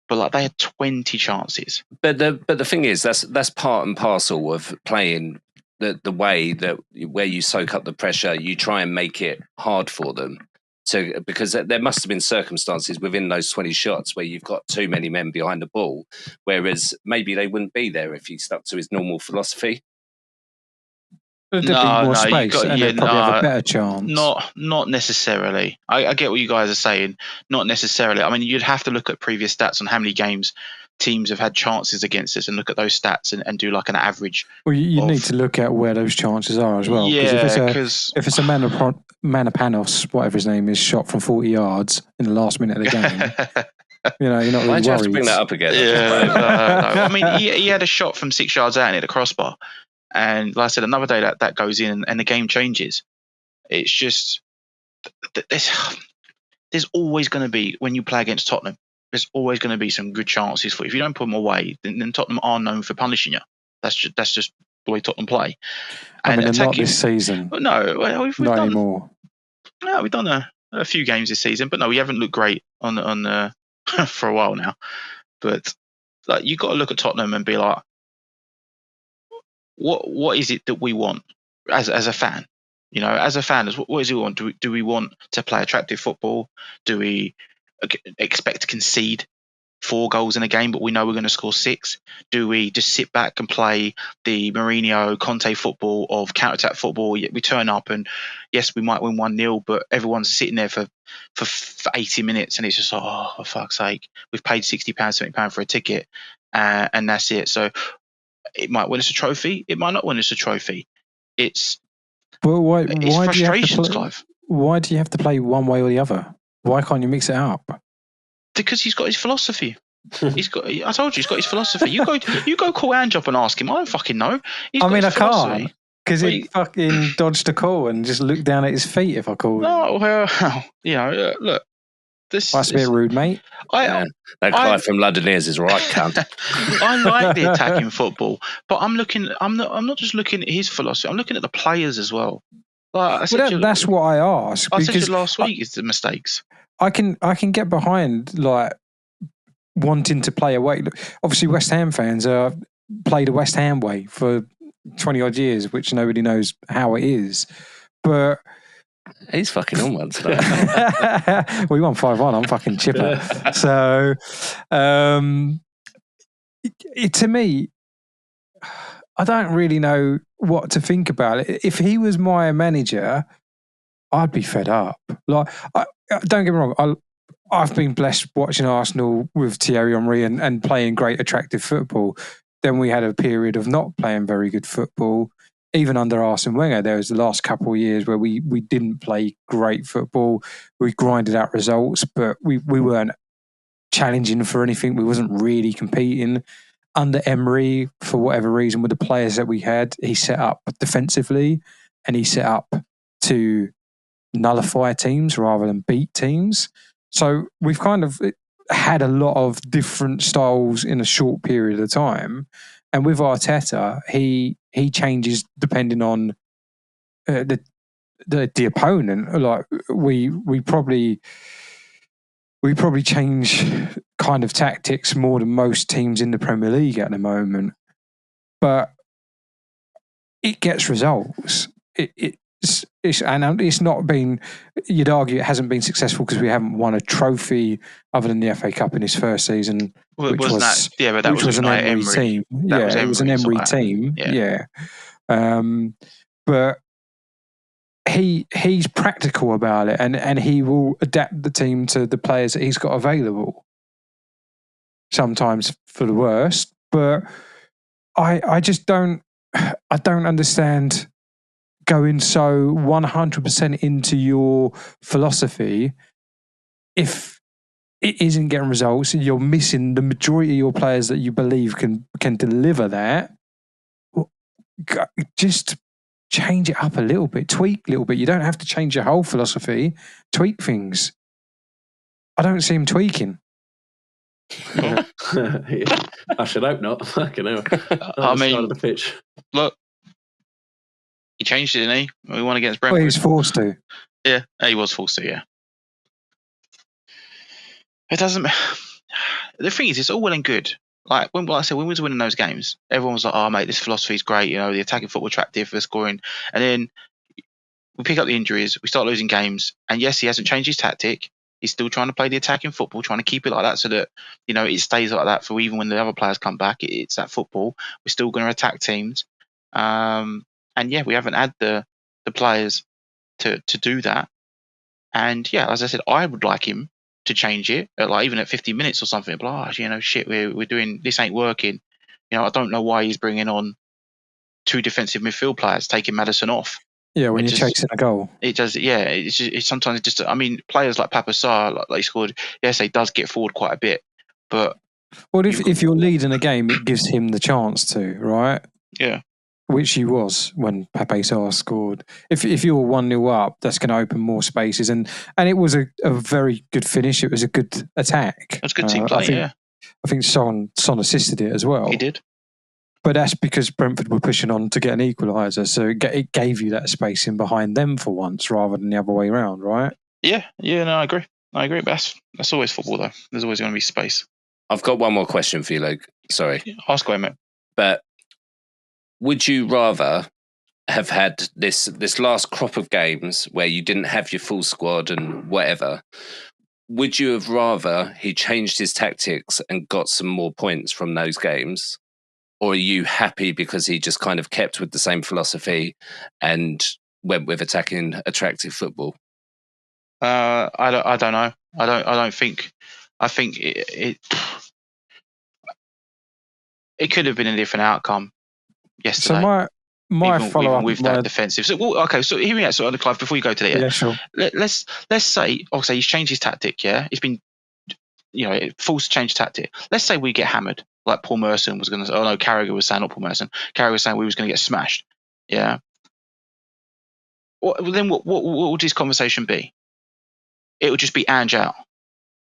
But like, they had 20 chances. But the thing is, that's part and parcel of playing the way that where you soak up the pressure, you try and make it hard for them. So, because there must have been circumstances within those 20 shots where you've got too many men behind the ball, whereas maybe they wouldn't be there if he stuck to his normal philosophy. There'd be more space, and they'd probably have a better chance. Not necessarily. I get what you guys are saying. Not necessarily. I mean, you'd have to look at previous stats on how many games teams have had chances against us, and look at those stats and do like an average. Well, you need to look at where those chances are as well. Yeah, because if it's a Manopanos, whatever his name is, shot from 40 yards in the last minute of the game, you're not really worried. Why'd you have to bring that up again? Yeah, no. I mean, he had a shot from 6 yards out and hit a crossbar. And like I said, another day that goes in and the game changes. It's just, there's always going to be, when you play against Tottenham, there's always going to be some good chances for you. If you don't put them away, then Tottenham are known for punishing you. That's just the way Tottenham play. And not this season. No, we've not done, anymore. No, we've done a few games this season, but no, we haven't looked great on for a while now. But like, you got to look at Tottenham and be like, what is it that we want as a fan? As a fan, what is it we want? Do we want to play attractive football? Do we expect to concede 4 goals in a game, but we know we're going to score 6? Do we just sit back and play the Mourinho, Conte football of counter-attack football? We turn up and yes, we might win 1-0, but everyone's sitting there for 80 minutes and it's just, for fuck's sake, we've paid £60, £70 for a ticket, and that's it. So It might win us a trophy. It might not win us a trophy. It's Why frustrations, Clive. Why do you have to play one way or the other? Why can't you mix it up? Because he's got his philosophy. I told you, he's got his philosophy. You go call Ange up and ask him. I don't fucking know. I can't because he fucking dodged a call and just looked down at his feet if I called him. No, well, look. That's a bit rude, mate. That Clive from Londoners is right, cunt. I like the attacking football, but I'm not just looking at his philosophy. I'm looking at the players as well. Like that's what I asked. I said last week is the mistakes. I can get behind like wanting to play away. Obviously, West Ham fans played a West Ham way for 20 odd years, which nobody knows how it is. But he's fucking on one tonight. We won 5-1. I'm fucking chipper. So, to me, I don't really know what to think about it. If he was my manager, I'd be fed up. Like, don't get me wrong. I've been blessed watching Arsenal with Thierry Henry and playing great, attractive football. Then we had a period of not playing very good football. Even under Arsene Wenger, there was the last couple of years where we didn't play great football. We grinded out results, but we weren't challenging for anything. We wasn't really competing. Under Emery, for whatever reason, with the players that we had, he set up defensively and he set up to nullify teams rather than beat teams. So we've kind of had a lot of different styles in a short period of time. And with Arteta, he changes depending on the opponent. Like we probably change kind of tactics more than most teams in the Premier League at the moment. But it gets results. It's not been, you'd argue it hasn't been successful because we haven't won a trophy other than the FA Cup in his first season. Well, which was an Emery team. It was an Emery team. Yeah. But he's practical about it and he will adapt the team to the players that he's got available. Sometimes for the worst. But I just don't understand going so 100% into your philosophy if it isn't getting results and you're missing the majority of your players that you believe can deliver that. Just change it up a little bit, tweak a little bit. You don't have to change your whole philosophy. Tweak things. I don't see him tweaking. I should hope not. Fucking hell. I mean, the pitch. Look, he changed it, didn't he? We won against Brentford. Well, he was forced to. Yeah, he was forced to, yeah. It doesn't... The thing is, it's all well and good. Like I said, when we was winning those games, everyone was like, oh, mate, this philosophy is great. You know, the attacking football attractive, the scoring. And then we pick up the injuries, we start losing games. And yes, he hasn't changed his tactic. He's still trying to play the attacking football, trying to keep it like that so that, you know, it stays like that for even when the other players come back. It's that football. We're still going to attack teams. And yeah, we haven't had the players to do that. And yeah, as I said, I would like him to change it, like even at 50 minutes or something. But you know, shit, we're doing this, ain't working. You know, I don't know why he's bringing on two defensive midfield players, taking Maddison off. Yeah, when you're chasing a goal, it does. Yeah, it's sometimes just. I mean, players like Papa Sarr, like he scored. Yes, he does get forward quite a bit, but well, if you're leading a game, it gives him the chance to, right? Yeah. Which he was when Pape Sarr scored. If you're 1-0 up, that's going to open more spaces, and it was a very good finish. It was a good attack. That's good team play. I think Son assisted it as well. He did. But that's because Brentford were pushing on to get an equaliser, so it gave you that space in behind them for once, rather than the other way around, right? Yeah, no, I agree. But that's always football, though. There's always going to be space. I've got one more question for you, Luke. Sorry. Ask away, mate. But would you rather have had this last crop of games where you didn't have your full squad and whatever? Would you have rather he changed his tactics and got some more points from those games? Or are you happy because he just kind of kept with the same philosophy and went with attacking attractive football? I don't know. I don't think. I think it could have been a different outcome. yesterday. So my follow up with that defensive. So so hear me out, so Clive, before you go to there. Yeah, sure. Let's say, he's changed his tactic. Yeah, it's been forced to change tactic. Let's say we get hammered, like Paul Merson was going to. Oh no, Carragher was saying, not Paul Merson. Carragher was saying we was going to get smashed. Yeah. What would his conversation be? It would just be Ange out.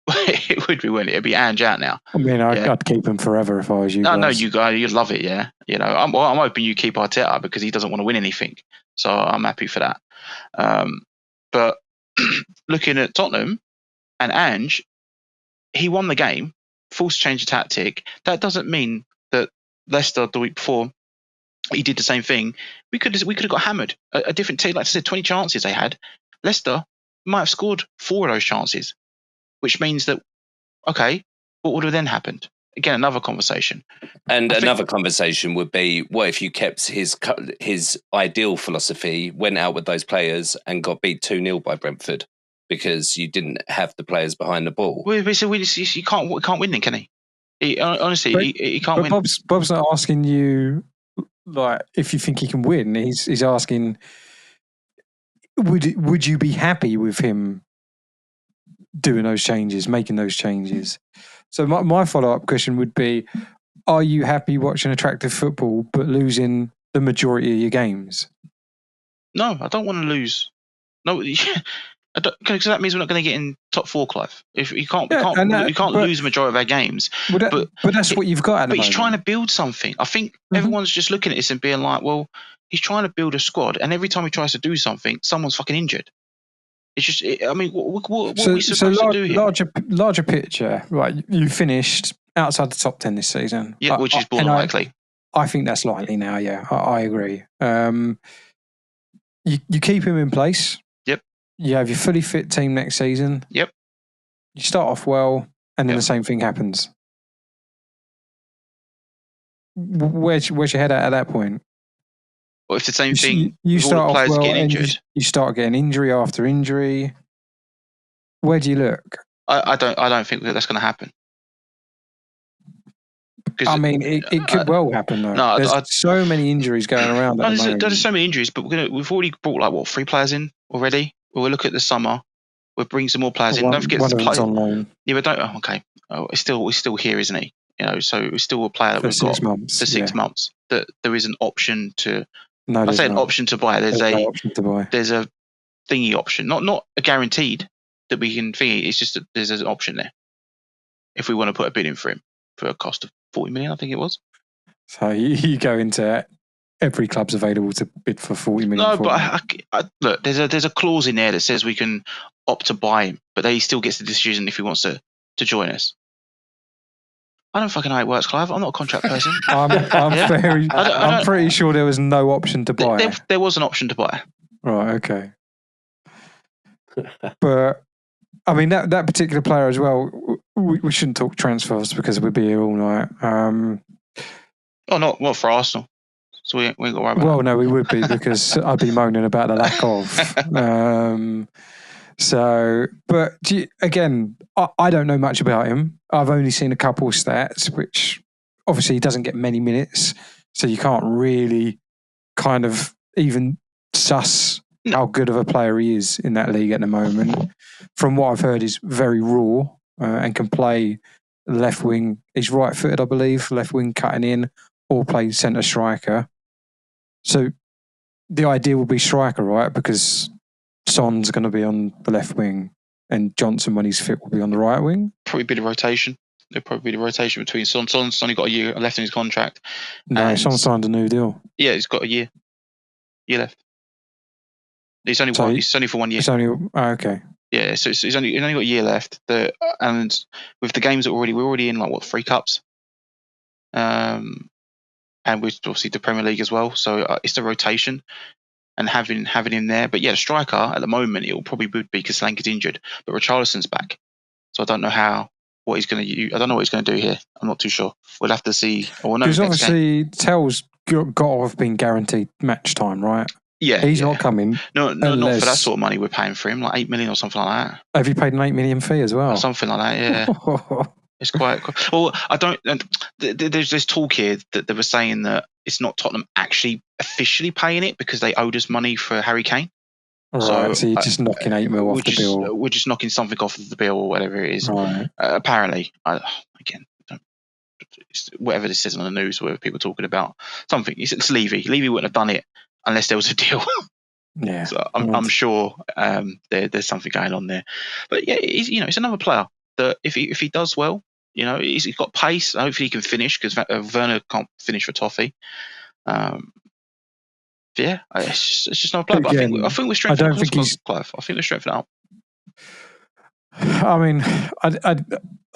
It would be, wouldn't it? It'd be Ange out now. I mean, I'd keep him forever if I was you. No, you guys, you'd love it, yeah. I'm hoping you keep Arteta because he doesn't want to win anything, so I'm happy for that. But looking at Tottenham and Ange, he won the game, forced change of tactic. That doesn't mean that Leicester the week before he did the same thing. We could have got hammered. A different team, like I said, 20 chances they had. Leicester might have scored 4 of those chances, which means that, okay, what would have then happened? Again, another conversation. And another conversation would be, what if you kept his ideal philosophy, went out with those players and got beat 2-0 by Brentford because you didn't have the players behind the ball? You can't win then, can he? Honestly, he can't win. Bob's not asking you like if you think he can win. He's asking, would you be happy with him doing those changes, making those changes? So my follow-up question would be, are you happy watching attractive football but losing the majority of your games? No, I don't want to lose. No, because that means we're not going to get in top 4, Clive. If we can't lose the majority of our games. But that's what you've got at the moment. But he's trying to build something. I think everyone's just looking at this and being like, well, he's trying to build a squad, and every time he tries to do something, someone's fucking injured. It's just, I mean, what are we supposed to do here? Larger picture, right? You finished outside the top 10 this season. Yeah, which is more likely. I think that's likely now, yeah. I agree. You keep him in place. Yep. You have your fully fit team next season. Yep. You start off well, and then the same thing happens. Where's your head at that point? Well, if the same thing, you start all the players off well getting injured. You start getting injury after injury. Where do you look? I don't think that's going to happen. I mean, it could well happen though. No, there's so many injuries going around. There's so many injuries, but we've already brought 3 players in already. We'll look at the summer. We'll bring some more players in. Don't forget to play. On loan. Yeah, but don't. Okay, he's still here, isn't he? So we're still a player that we've got for 6 months. That there is an option to. No, I say an option to buy. There's a option to buy. There's a thingy option, not a guaranteed that we can thingy. It's just that there's an option there if we want to put a bid in for him for a cost of 40 million, I think it was. So you go into every club's available to bid for 40 million. No, but look, there's a clause in there that says we can opt to buy him, but he still gets the decision if he wants to join us. I don't fucking know how it works, Clive. I'm not a contract person. I'm pretty sure there was no option to buy. There was an option to buy. Right, okay. But I mean that particular player as well. We shouldn't talk transfers because we'd be here all night. Not for Arsenal. So we ain't got to worry about. Well, no, we would be because I'd be moaning about the lack of. But again, I don't know much about him. I've only seen a couple of stats, which obviously he doesn't get many minutes, so you can't really kind of even suss how good of a player he is in that league at the moment. From what I've heard, he's very raw and can play left wing. He's right-footed, I believe, left wing cutting in, or play centre striker. So the idea will be striker, right? Because Son's going to be on the left wing, and Johnson, when he's fit, will be on the right wing. Probably be the rotation. There'll probably be the rotation between Son. Son's only got a year left in his contract. No, Son signed a new deal. Yeah, he's got a year left. He's only for 1 year. It's only okay. Yeah, so he's only got a year left. And with the games that we're already in 3 cups. And with obviously the Premier League as well. So it's the rotation and having him there. But yeah, the striker at the moment, it will probably be because Solanke's injured, but Richarlison's back. So I don't know what he's going to use. I don't know what he's going to do here. I'm not too sure. We'll have to see. Because obviously Tell's got to have been guaranteed match time, right? Yeah. He's not coming. No, not for that sort of money we're paying for him, like 8 million or something like that. Have you paid an 8 million fee as well? Or something like that, yeah. It's quite well. I don't. There's talk here that they were saying that it's not Tottenham actually officially paying it because they owed us money for Harry Kane. Right, so you're just knocking 8 mil off the bill. We're just knocking something off of the bill or whatever it is. Right. Apparently, again, whatever this says on the news, whatever people are talking about, something. It's Levy. Levy wouldn't have done it unless there was a deal. Yeah. So I'm sure there's something going on there. But yeah, it's another player that if he does well, he's got pace. Hopefully he can finish because Werner can't finish for Toffee. Yeah, it's just not a player. But I think we're strengthening. Clive. I think we're strengthening up. I mean, I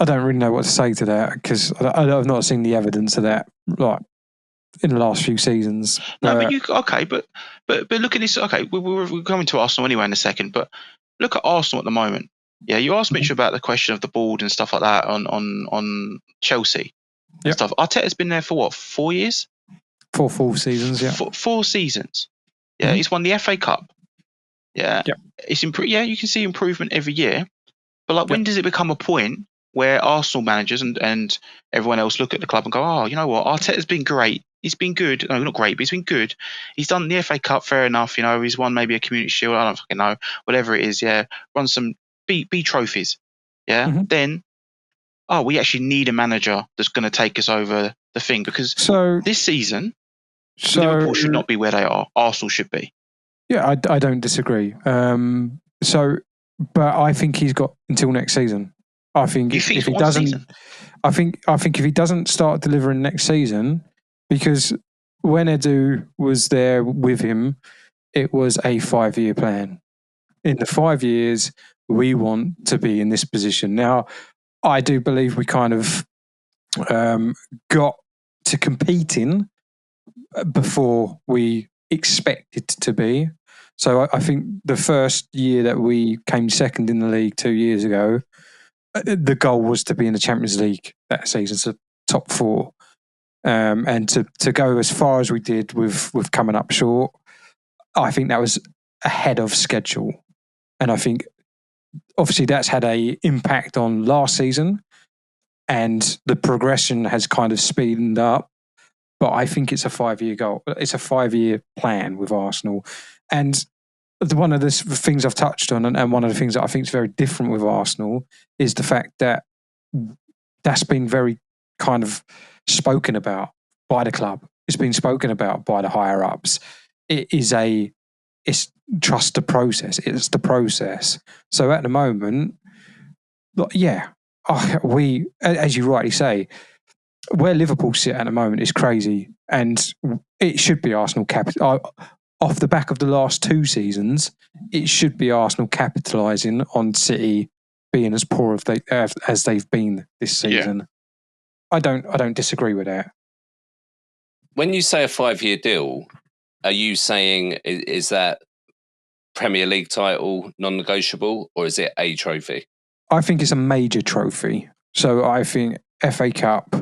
don't really know what to say to that because I've not seen the evidence of that like in the last few seasons. No, but look at this. Okay, we're coming to Arsenal anyway in a second. But look at Arsenal at the moment. Yeah, you asked Mitch about the question of the board and stuff like that on Chelsea and stuff. Arteta's been there for what, 4 years? 4 full seasons, yeah. 4 seasons. Yeah, he's won the FA Cup. Yeah, it's you can see improvement every year. But like, when does it become a point where Arsenal managers and everyone else look at the club and go, oh, you know what, Arteta's been great. He's been good. No, not great, but he's been good. He's done the FA Cup, fair enough. He's won maybe a Community Shield. I don't fucking know. Whatever it is, yeah. Won some B trophies. Yeah. Mm-hmm. Then, we actually need a manager that's going to take us over the thing because this season, Liverpool should not be where they are. Arsenal should be. Yeah, I don't disagree. But I think he's got until next season. I think if he doesn't, I think if he doesn't start delivering next season, because when Edu was there with him, it was a 5-year plan. In the 5 years, we want to be in this position. Now, I do believe we kind of got to competing before we expected to be. So I think the first year that we came second in the league 2 years ago, the goal was to be in the Champions League that season, so top 4. And to go as far as we did with coming up short, I think that was ahead of schedule. And I think obviously that's had an impact on last season and the progression has kind of speeded up. But I think it's a 5-year goal. It's a 5-year plan with Arsenal. And one of the things I've touched on, and one of the things that I think is very different with Arsenal, is the fact that that's been very kind of spoken about by the club. It's been spoken about by the higher ups. It's trust the process. It's the process. So at the moment, we, as you rightly say, where Liverpool sit at the moment is crazy, and it should be Arsenal off the back of the last 2 seasons. It should be Arsenal capitalising on City being as poor as they've been this season. Yeah. I don't disagree with that. When you say a 5-year deal, are you saying is that Premier League title non-negotiable, or is it a trophy? I think it's a major trophy. So I think FA Cup,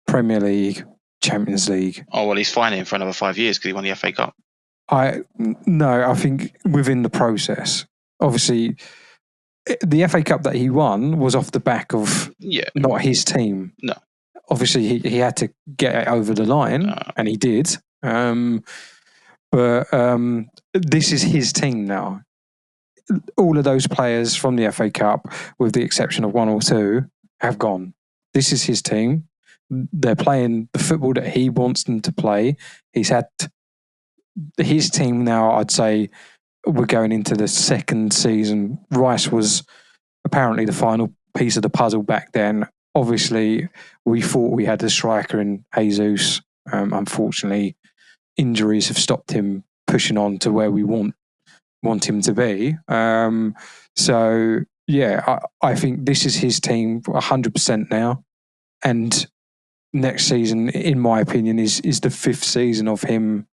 Premier League, Champions League. Oh, well, he's fighting for another 5 years because he won the FA Cup. I think within the process. Obviously, the FA Cup that he won was off the back of not his team. No. Obviously, he had to get it over the line, and he did. But this is his team now. All of those players from the FA Cup, with the exception of 1 or 2, have gone. This is his team. They're playing the football that he wants them to play. He's had his team now. I'd say we're going into the second season. Rice was apparently the final piece of the puzzle back then. Obviously, we thought we had the striker in Jesus. Unfortunately, injuries have stopped him pushing on to where we want him to be. I think this is his team 100% now. And next season, in my opinion, is the 5th season of him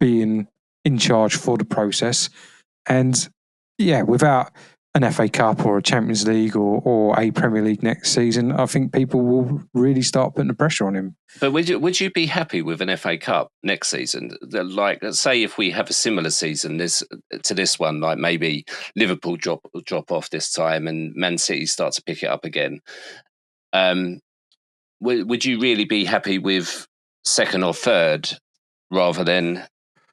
being in charge for the process. And without an FA Cup or a Champions League or a Premier League next season, I think people will really start putting the pressure on him. But would you be happy with an FA Cup next season? Like, say if we have a similar season to this one, like maybe Liverpool drop off this time and Man City start to pick it up again. would you really be happy with second or third rather than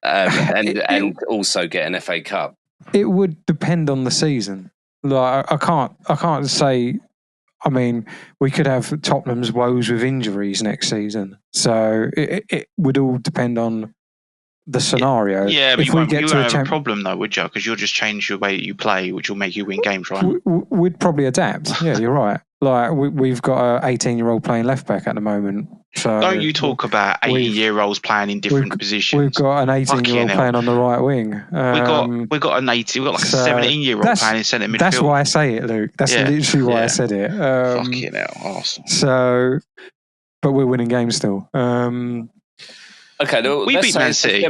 and also get an FA Cup? It would depend on the season. Like I can't say. I mean, we could have Tottenham's woes with injuries next season, so it would all depend on the scenario. Yeah, but if you we won't, get you to won't a have a problem though, would you? Because you'll just change the way that you play, which will make you win games, right? We'd probably adapt. Yeah, you're right. Like we've got a 18-year-old playing left back at the moment. So don't you talk about 18-year-olds playing in different positions? We've got an 18-year-old playing on the right wing. We've got like a 17-year-old playing in centre midfield. That's why I say it, Luke. That's literally why I said it. Fucking hell, awesome. So, but we're winning games still. Okay, we beat Man City.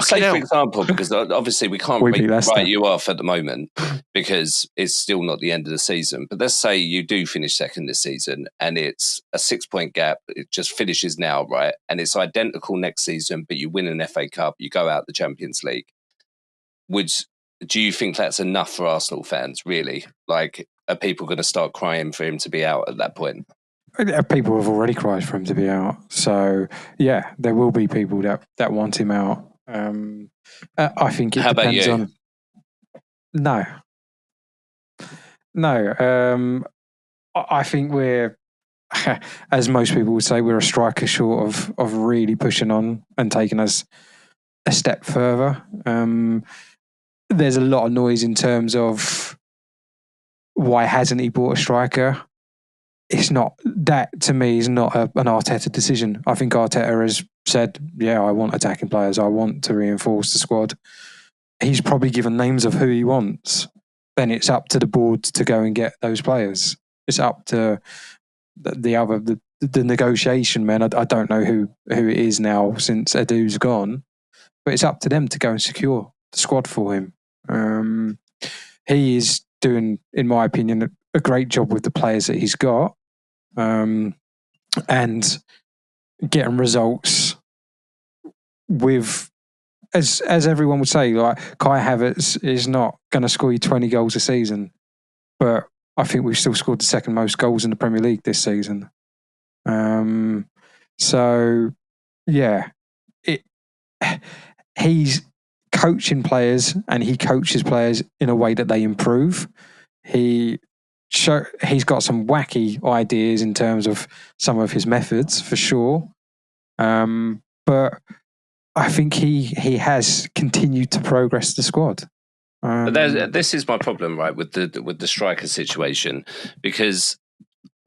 Say for example, because obviously we can't write you off at the moment because it's still not the end of the season. But let's say you do finish second this season and it's a 6-point gap. It just finishes now, right? And it's identical next season, but you win an FA Cup, you go out the Champions League. Do you think that's enough for Arsenal fans, really? Like, are people going to start crying for him to be out at that point? People have already cried for him to be out. So, yeah, there will be people that want him out. I think it depends on... No. I think we're, as most people would say, we're a striker short of really pushing on and taking us a step further. There's a lot of noise in terms of why hasn't he bought a striker? It's not that, to me, is not an Arteta decision. I think Arteta has said, yeah, I want attacking players. I want to reinforce the squad. He's probably given names of who he wants. Then it's up to the board to go and get those players. It's up to the negotiation men. I don't know who it is now since Edu's gone, but it's up to them to go and secure the squad for him. He is doing, in my opinion, a great job with the players that he's got. And getting results with, as everyone would say, like Kai Havertz is not going to score you 20 goals a season, but I think we've still scored the second most goals in the Premier League this season. So yeah, he's coaching players and he coaches players in a way that they improve. He's got some wacky ideas in terms of some of his methods, for sure. But I think he has continued to progress the squad. But this is my problem, right, with the striker situation, because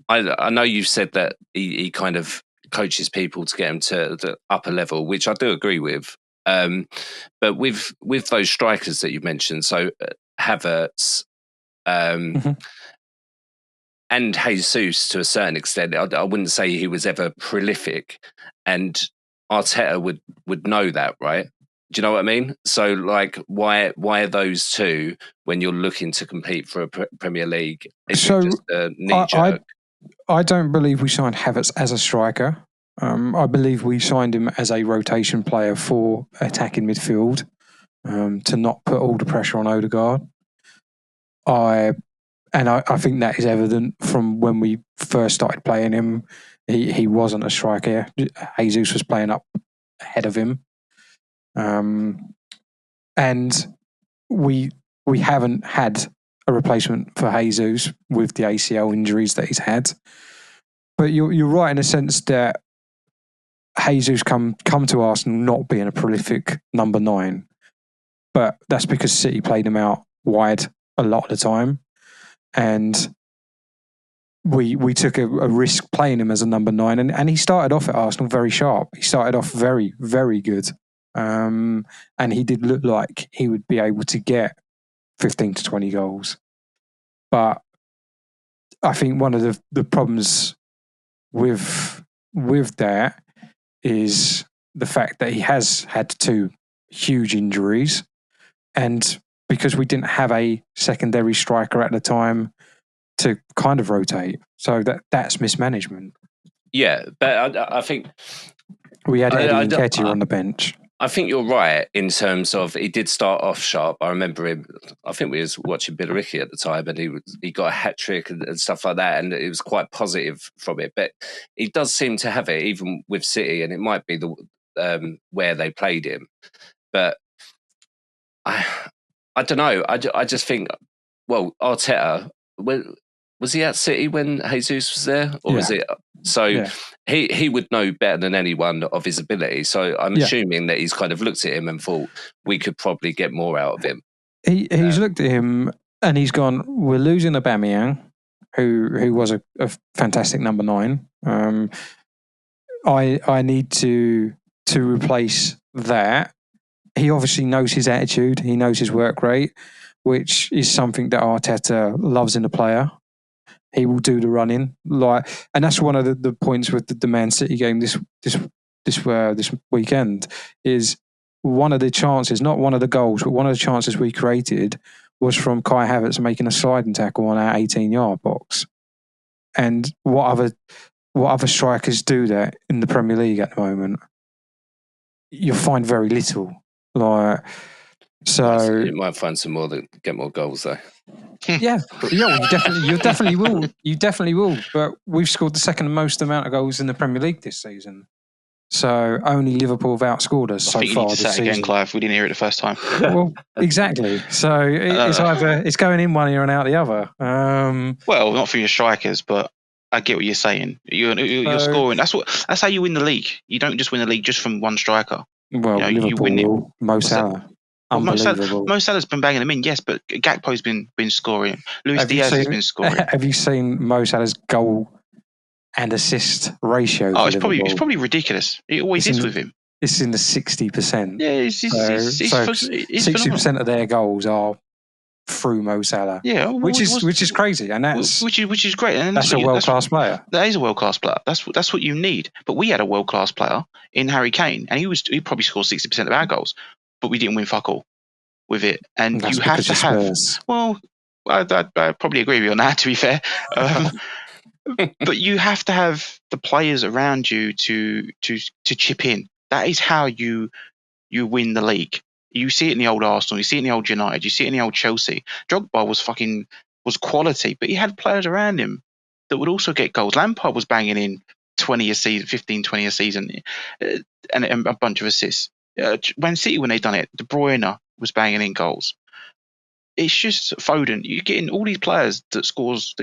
I know you've said that he kind of coaches people to get him to the upper level, which I do agree with. But with those strikers that you've mentioned, so Havertz, and Jesus, to a certain extent, I wouldn't say he was ever prolific, and Arteta would know that, right? Do you know what I mean? So, like, why are those two when you're looking to compete for a Premier League? Is it just a knee jerk? I don't believe we signed Havertz as a striker. I believe we signed him as a rotation player for attacking midfield, to not put all the pressure on Odegaard. I think that is evident from when we first started playing him. He wasn't a striker. Jesus was playing up ahead of him. And we haven't had a replacement for Jesus with the ACL injuries that he's had. But you're right in a sense that Jesus come to Arsenal not being a prolific number 9. But that's because City played him out wide a lot of the time. And we took a risk playing him as a number 9. And he started off at Arsenal very sharp. He started off very, very good. And he did look like he would be able to get 15 to 20 goals. But I think one of the problems with that is the fact that he has had 2 huge injuries, and because we didn't have a secondary striker at the time to kind of rotate, so that's mismanagement. Yeah, but I think we had Eddie Nketiah on the bench. I think you're right in terms of he did start off sharp. I remember him. I think we was watching Billericay at the time, and he got a hat trick and stuff like that, and it was quite positive from it. But he does seem to have it even with City, and it might be the where they played him. But I don't know. I just think, well, Arteta, was he at City when Jesus was there, or was it? So he would know better than anyone of his ability. So I'm assuming that he's kind of looked at him and thought we could probably get more out of him. He's looked at him and he's gone, we're losing Aubameyang, who was a fantastic number 9. I need to replace that. He obviously knows his attitude. He knows his work rate, which is something that Arteta loves in a player. He will do the running, and that's one of the points with the Man City game this weekend. Is one of the chances, not one of the goals, but one of the chances we created was from Kai Havertz making a sliding tackle on our 18-yard box. And what other strikers do that in the Premier League at the moment? You'll find very little. So you might find some more that get more goals though. Yeah, well, you definitely will. You definitely will. But we've scored the second most amount of goals in the Premier League this season. So only Liverpool have outsposed us so far this season. Again, Clive. We didn't hear it the first time. Well, exactly. So it's going in one ear and out the other. Well, not for your strikers, but I get what you're saying. You're scoring. That's how you win the league. You don't just win the league just from one striker. Well, Liverpool, you win it. Mo Salah. Unbelievable. Mo Salah's been banging them in, yes, but Gakpo's been scoring. Luis Diaz has been scoring. Have you seen Mo Salah's goal and assist ratio? Oh, it's probably ridiculous. It always is with him. It's in the 60%. Yeah, it's 60% of their goals are through Mo Salah. Yeah, which is crazy, and that's which is great. And that's a world-class player. That is a world-class player. That's what you need. But we had a world-class player in Harry Kane, and he probably scored 60% of our goals. But we didn't win fuck all with it. And that's you have to have. Spurs. Well, I probably agree with you on that, to be fair. But you have to have the players around you to chip in. That is how you win the league. You see it in the old Arsenal, you see it in the old United, you see it in the old Chelsea. Drogba was quality, but he had players around him that would also get goals. Lampard was banging in 20 a season, 15, 20 a season, and a bunch of assists. Man City, when they done it, De Bruyne was banging in goals. It's just Foden. You're getting all these players that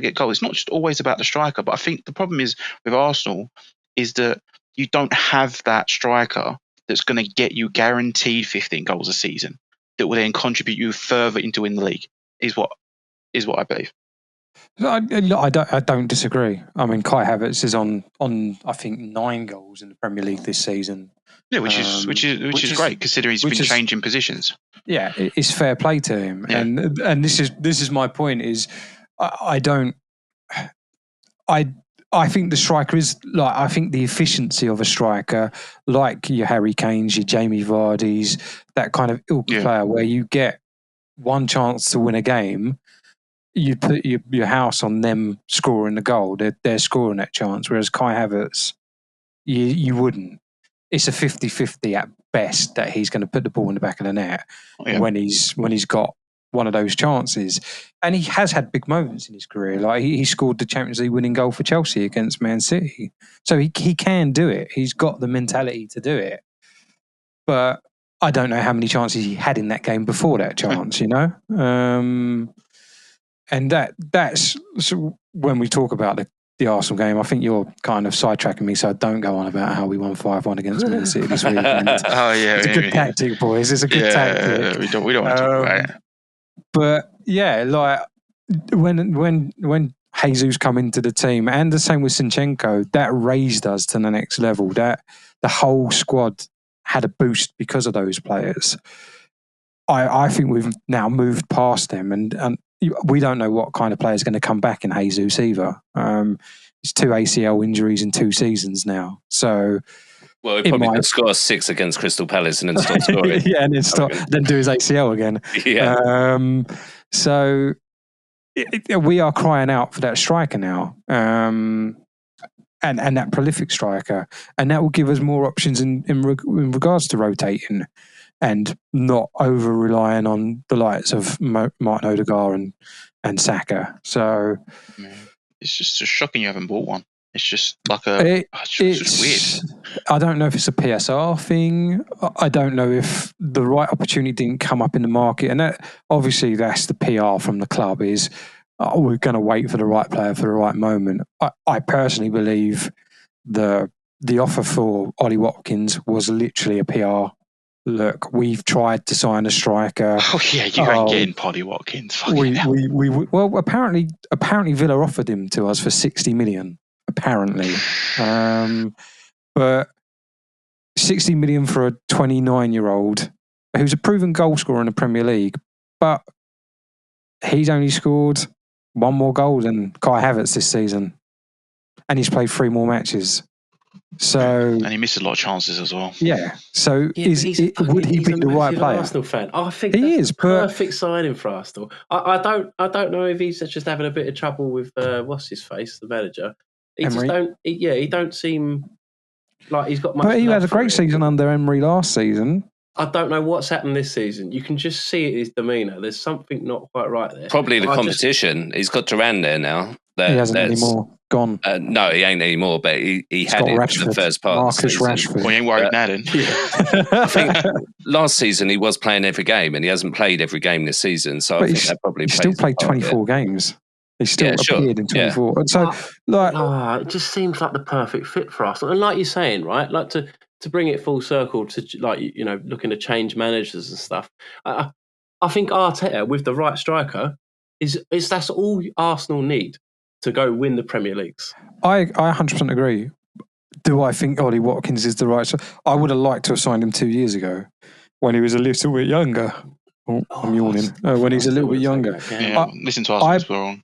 get goals. It's not just always about the striker, but I think the problem is with Arsenal is that you don't have that striker that's going to get you guaranteed 15 goals a season that will then contribute you further into win the league. Is what I believe. I don't disagree. I mean, Kai Havertz is on I think 9 goals in the Premier League this season. Yeah, which is great considering he's been changing positions. Yeah, it's fair play to him, Yeah. and this is my point. Is I think the striker is I think the efficiency of a striker, like your Harry Kanes, your Jamie Vardy's, that kind of ilk player, where you get one chance to win a game, you put your house on them scoring the goal. They're scoring that chance, whereas Kai Havertz, you wouldn't. It's a 50-50 at best that he's going to put the ball in the back of the net when he's got one of those chances. And he has had big moments in his career. Like he scored the Champions League winning goal for Chelsea against Man City. So he can do it. He's got the mentality to do it. But I don't know how many chances he had in that game before that chance, you know? And that's when we talk about the Arsenal game. I think you're kind of sidetracking me, so I don't go on about how we won 5-1 against Man City this weekend. Oh yeah, it's a good tactic, boys. It's a good tactic. We don't want to talk about it. But yeah, like when Jesus come into the team, and the same with Zinchenko, that raised us to the next level. That the whole squad had a boost because of those players. I think we've now moved past them, and we don't know what kind of player is going to come back in Jesus either. It's 2 ACL injuries in 2 seasons now. So, well, he probably could score 6 against Crystal Palace and then stop scoring. Yeah, and then do his ACL again. Yeah. So we are crying out for that striker now. and that prolific striker, and that will give us more options in regards to rotating and not over relying on the likes of Martin Odegaard and Saka. So it's just shocking you haven't bought one. It's just like it's just weird. I don't know if it's a PSR thing. I don't know if the right opportunity didn't come up in the market, and obviously that's the PR from the club is we're going to wait for the right player for the right moment. I personally believe the offer for Ollie Watkins was literally a PR. Look, we've tried to sign a striker. Oh yeah, you ain't getting Ollie Watkins. Well, apparently Villa offered him to us for 60 million. Apparently, but 60 million for a 29-year-old who's a proven goal scorer in the Premier League, but he's only scored one more goal than Kai Havertz this season, and he's played 3 more matches. So and he missed a lot of chances as well. Yeah. So would he be the right player? Arsenal fan. I think he that's is a perfect signing for Arsenal. I don't know if he's just having a bit of trouble with what's his face, the manager. He don't seem like he's got much. But he had a great season under Emery last season. I don't know what's happened this season. You can just see it in his demeanour. There's something not quite right there. Probably the competition. He's got Duran there now. He hasn't anymore. Gone. No, he ain't anymore, but he had it Rashford, in the first part Marcus of the season. Rashford. Well, he ain't worried now then. I think last season he was playing every game, and he hasn't played every game this season. So I think that probably he still played 24 games. He still appeared in 24. And so, it just seems like the perfect fit for us. And like you're saying, right, like to bring it full circle to looking to change managers and stuff. I think Arteta with the right striker is that's all Arsenal need to go win the Premier Leagues. I 100% agree. Do I think Ollie Watkins is the right? I would have liked to have signed him 2 years ago when he was a little bit younger. I'm yawning. When he's a little bit younger. Listen to us. We're on.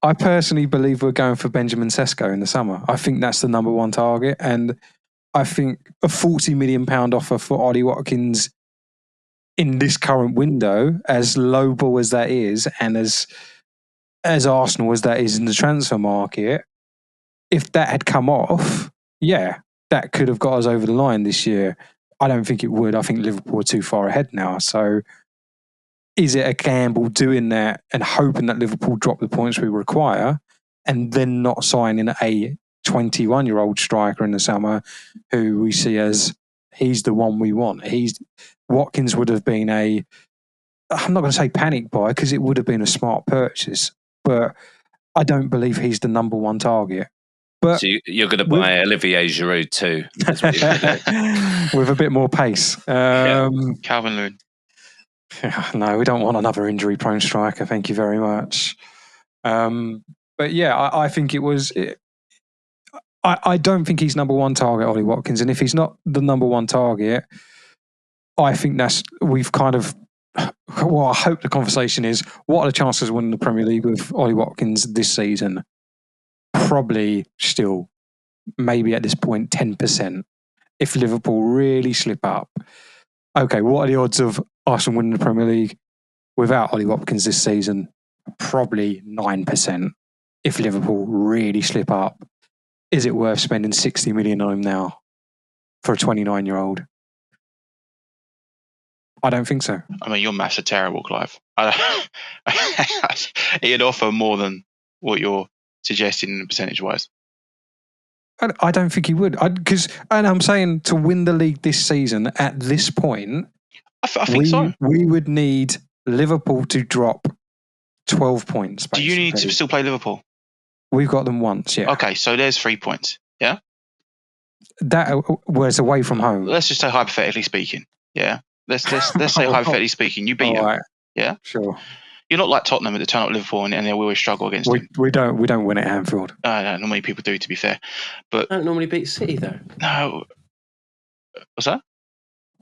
I personally believe we're going for Benjamin Sesko in the summer. I think that's the number one target, and I think a £40 million offer for Ollie Watkins in this current window, as low ball as that is, and as Arsenal as that is in the transfer market, if that had come off, that could have got us over the line this year. I don't think it would. I think Liverpool are too far ahead now. So is it a gamble doing that and hoping that Liverpool drop the points we require and then not signing a 21-year-old striker in the summer who we see as he's the one we want? Watkins would have been I'm not going to say panic buy because it would have been a smart purchase, but I don't believe he's the number one target. But so you're going to buy Olivier Giroud too. With a bit more pace. Calvin Lewin. No, we don't want another injury-prone striker. Thank you very much. But I think it was. I don't think he's number one target, Ollie Watkins, and if he's not the number one target, I think we've kind of. Well, I hope the conversation is: what are the chances of winning the Premier League with Ollie Watkins this season? Probably still, maybe at this point, 10%. If Liverpool really slip up, okay, what are the odds of Arsenal winning the Premier League without Ollie Watkins this season? Probably 9%. If Liverpool really slip up, is it worth spending 60 million on him now for a 29-year-old? I don't think so. I mean, your maths are terrible, Clive. He'd offer more than what you're suggesting percentage-wise. I don't think he would. And I'm saying to win the league this season at this point, I think so. We would need Liverpool to drop 12 points. Basically. Do you need to still play Liverpool? We've got them once, yeah. Okay, so there's 3 points, yeah? That was away from home. Let's just say hypothetically speaking, yeah? Let's say hypothetically speaking, you beat them, right. Yeah? Sure. You're not like Tottenham at the turn up Liverpool and they always struggle against them. We don't win at Anfield. No, normally people do, to be fair. But don't normally beat City though. No. What's that?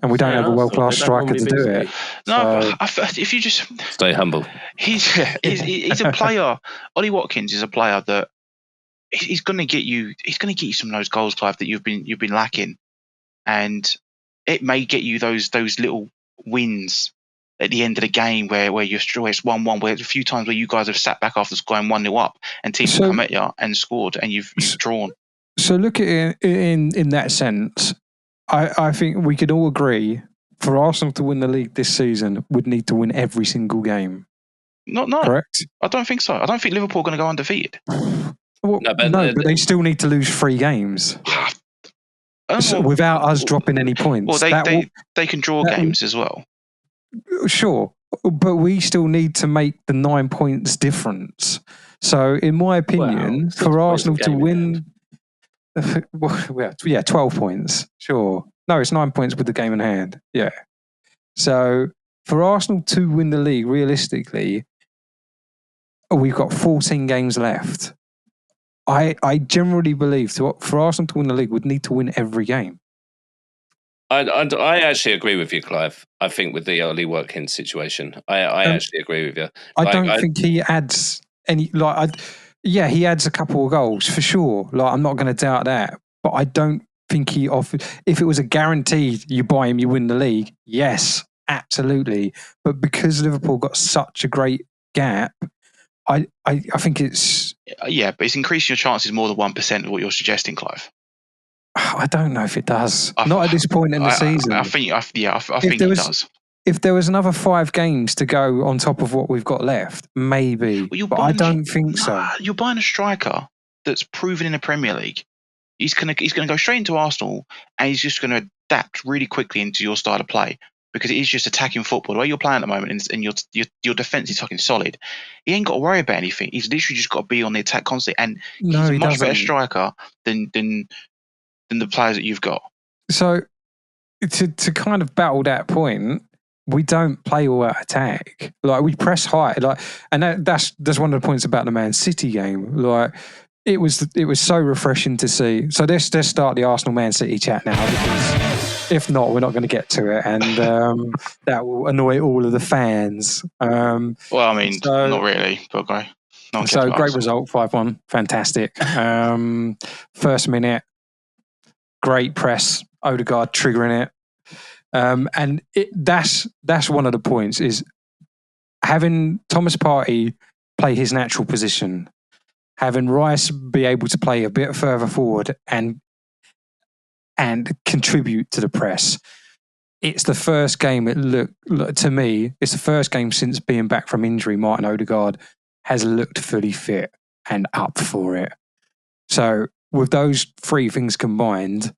And we don't have a world-class striker to do it. No, if you just stay humble. He's a player. Ollie Watkins is a player that he's going to get you. He's going to get you some of those goals, Clive, that you've been lacking, and it may get you those little wins at the end of the game where it's 1-1, where a few times where you guys have sat back after scoring 1-0 up and teams have come at you and scored and you've drawn. So look at it in that sense. I think we could all agree for Arsenal to win the league this season, would need to win every single game. No, correct? I don't think so. I don't think Liverpool are going to go undefeated. Well, but they still need to lose 3 games without us dropping any points. Well, they can draw games as well. Sure, but we still need to make the 9 points difference. So, in my opinion, for Arsenal to win, 12 points. Sure, no, it's 9 points with the game in hand. Yeah. So, for Arsenal to win the league, realistically, we've got 14 games left. I generally believe for Arsenal to win the league, we'd need to win every game. I actually agree with you, Clive. I think with the Ollie Watkins situation, I actually agree with you. I don't think he adds any. He adds a couple of goals for sure. I'm not going to doubt that, but I don't think he offered. If it was a guaranteed, you buy him, you win the league. Yes, absolutely. But because Liverpool got such a great gap, I think it's but it's increasing your chances more than 1% of what you're suggesting, Clive. I don't know if it does. Not at this point in the season. I think it does. If there was another 5 games to go on top of what we've got left, maybe. But I don't think so. You're buying a striker that's proven in the Premier League. He's gonna go straight into Arsenal, and he's just gonna adapt really quickly into your style of play because it is just attacking football. The way you're playing at the moment, and your defense is fucking solid. He ain't got to worry about anything. He's literally just got to be on the attack constantly, and he's a much better striker than the players that you've got. So to kind of battle that point, we don't play all out attack. We press high. And that's one of the points about the Man City game. It was so refreshing to see. So let's start the Arsenal Man City chat now, because if not, we're not going to get to it, and that will annoy all of the fans. Not really, but okay. So great result, 5-1, fantastic. First minute, great press, Odegaard triggering it. And that's one of the points, is having Thomas Partey play his natural position, having Rice be able to play a bit further forward and contribute to the press. It's the first game, to me, it's the first game since being back from injury, Martin Odegaard has looked fully fit and up for it. So with those 3 things combined,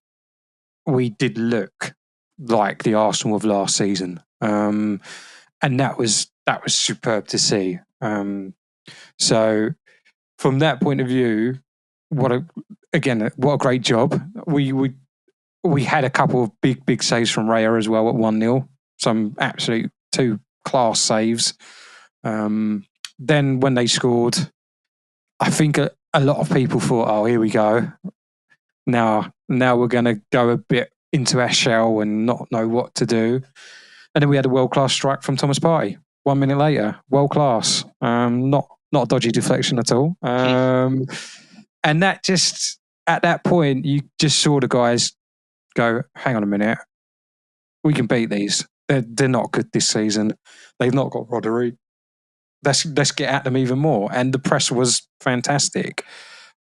we did look like the Arsenal of last season. And that was superb to see. So from that point of view, what a great job. We had a couple of big saves from Raya as well at 1-0. Some absolute 2 class saves. Then when they scored, I think a lot of people thought, oh, here we go. Now we're going to go a bit into our shell and not know what to do. And then we had a world-class strike from Thomas Partey 1 minute later. World class. Not a dodgy deflection at all. And that just, at that point, you just saw the guys go, hang on a minute. We can beat these. They're not good this season. They've not got Rodri. Let's get at them even more. And the press was fantastic.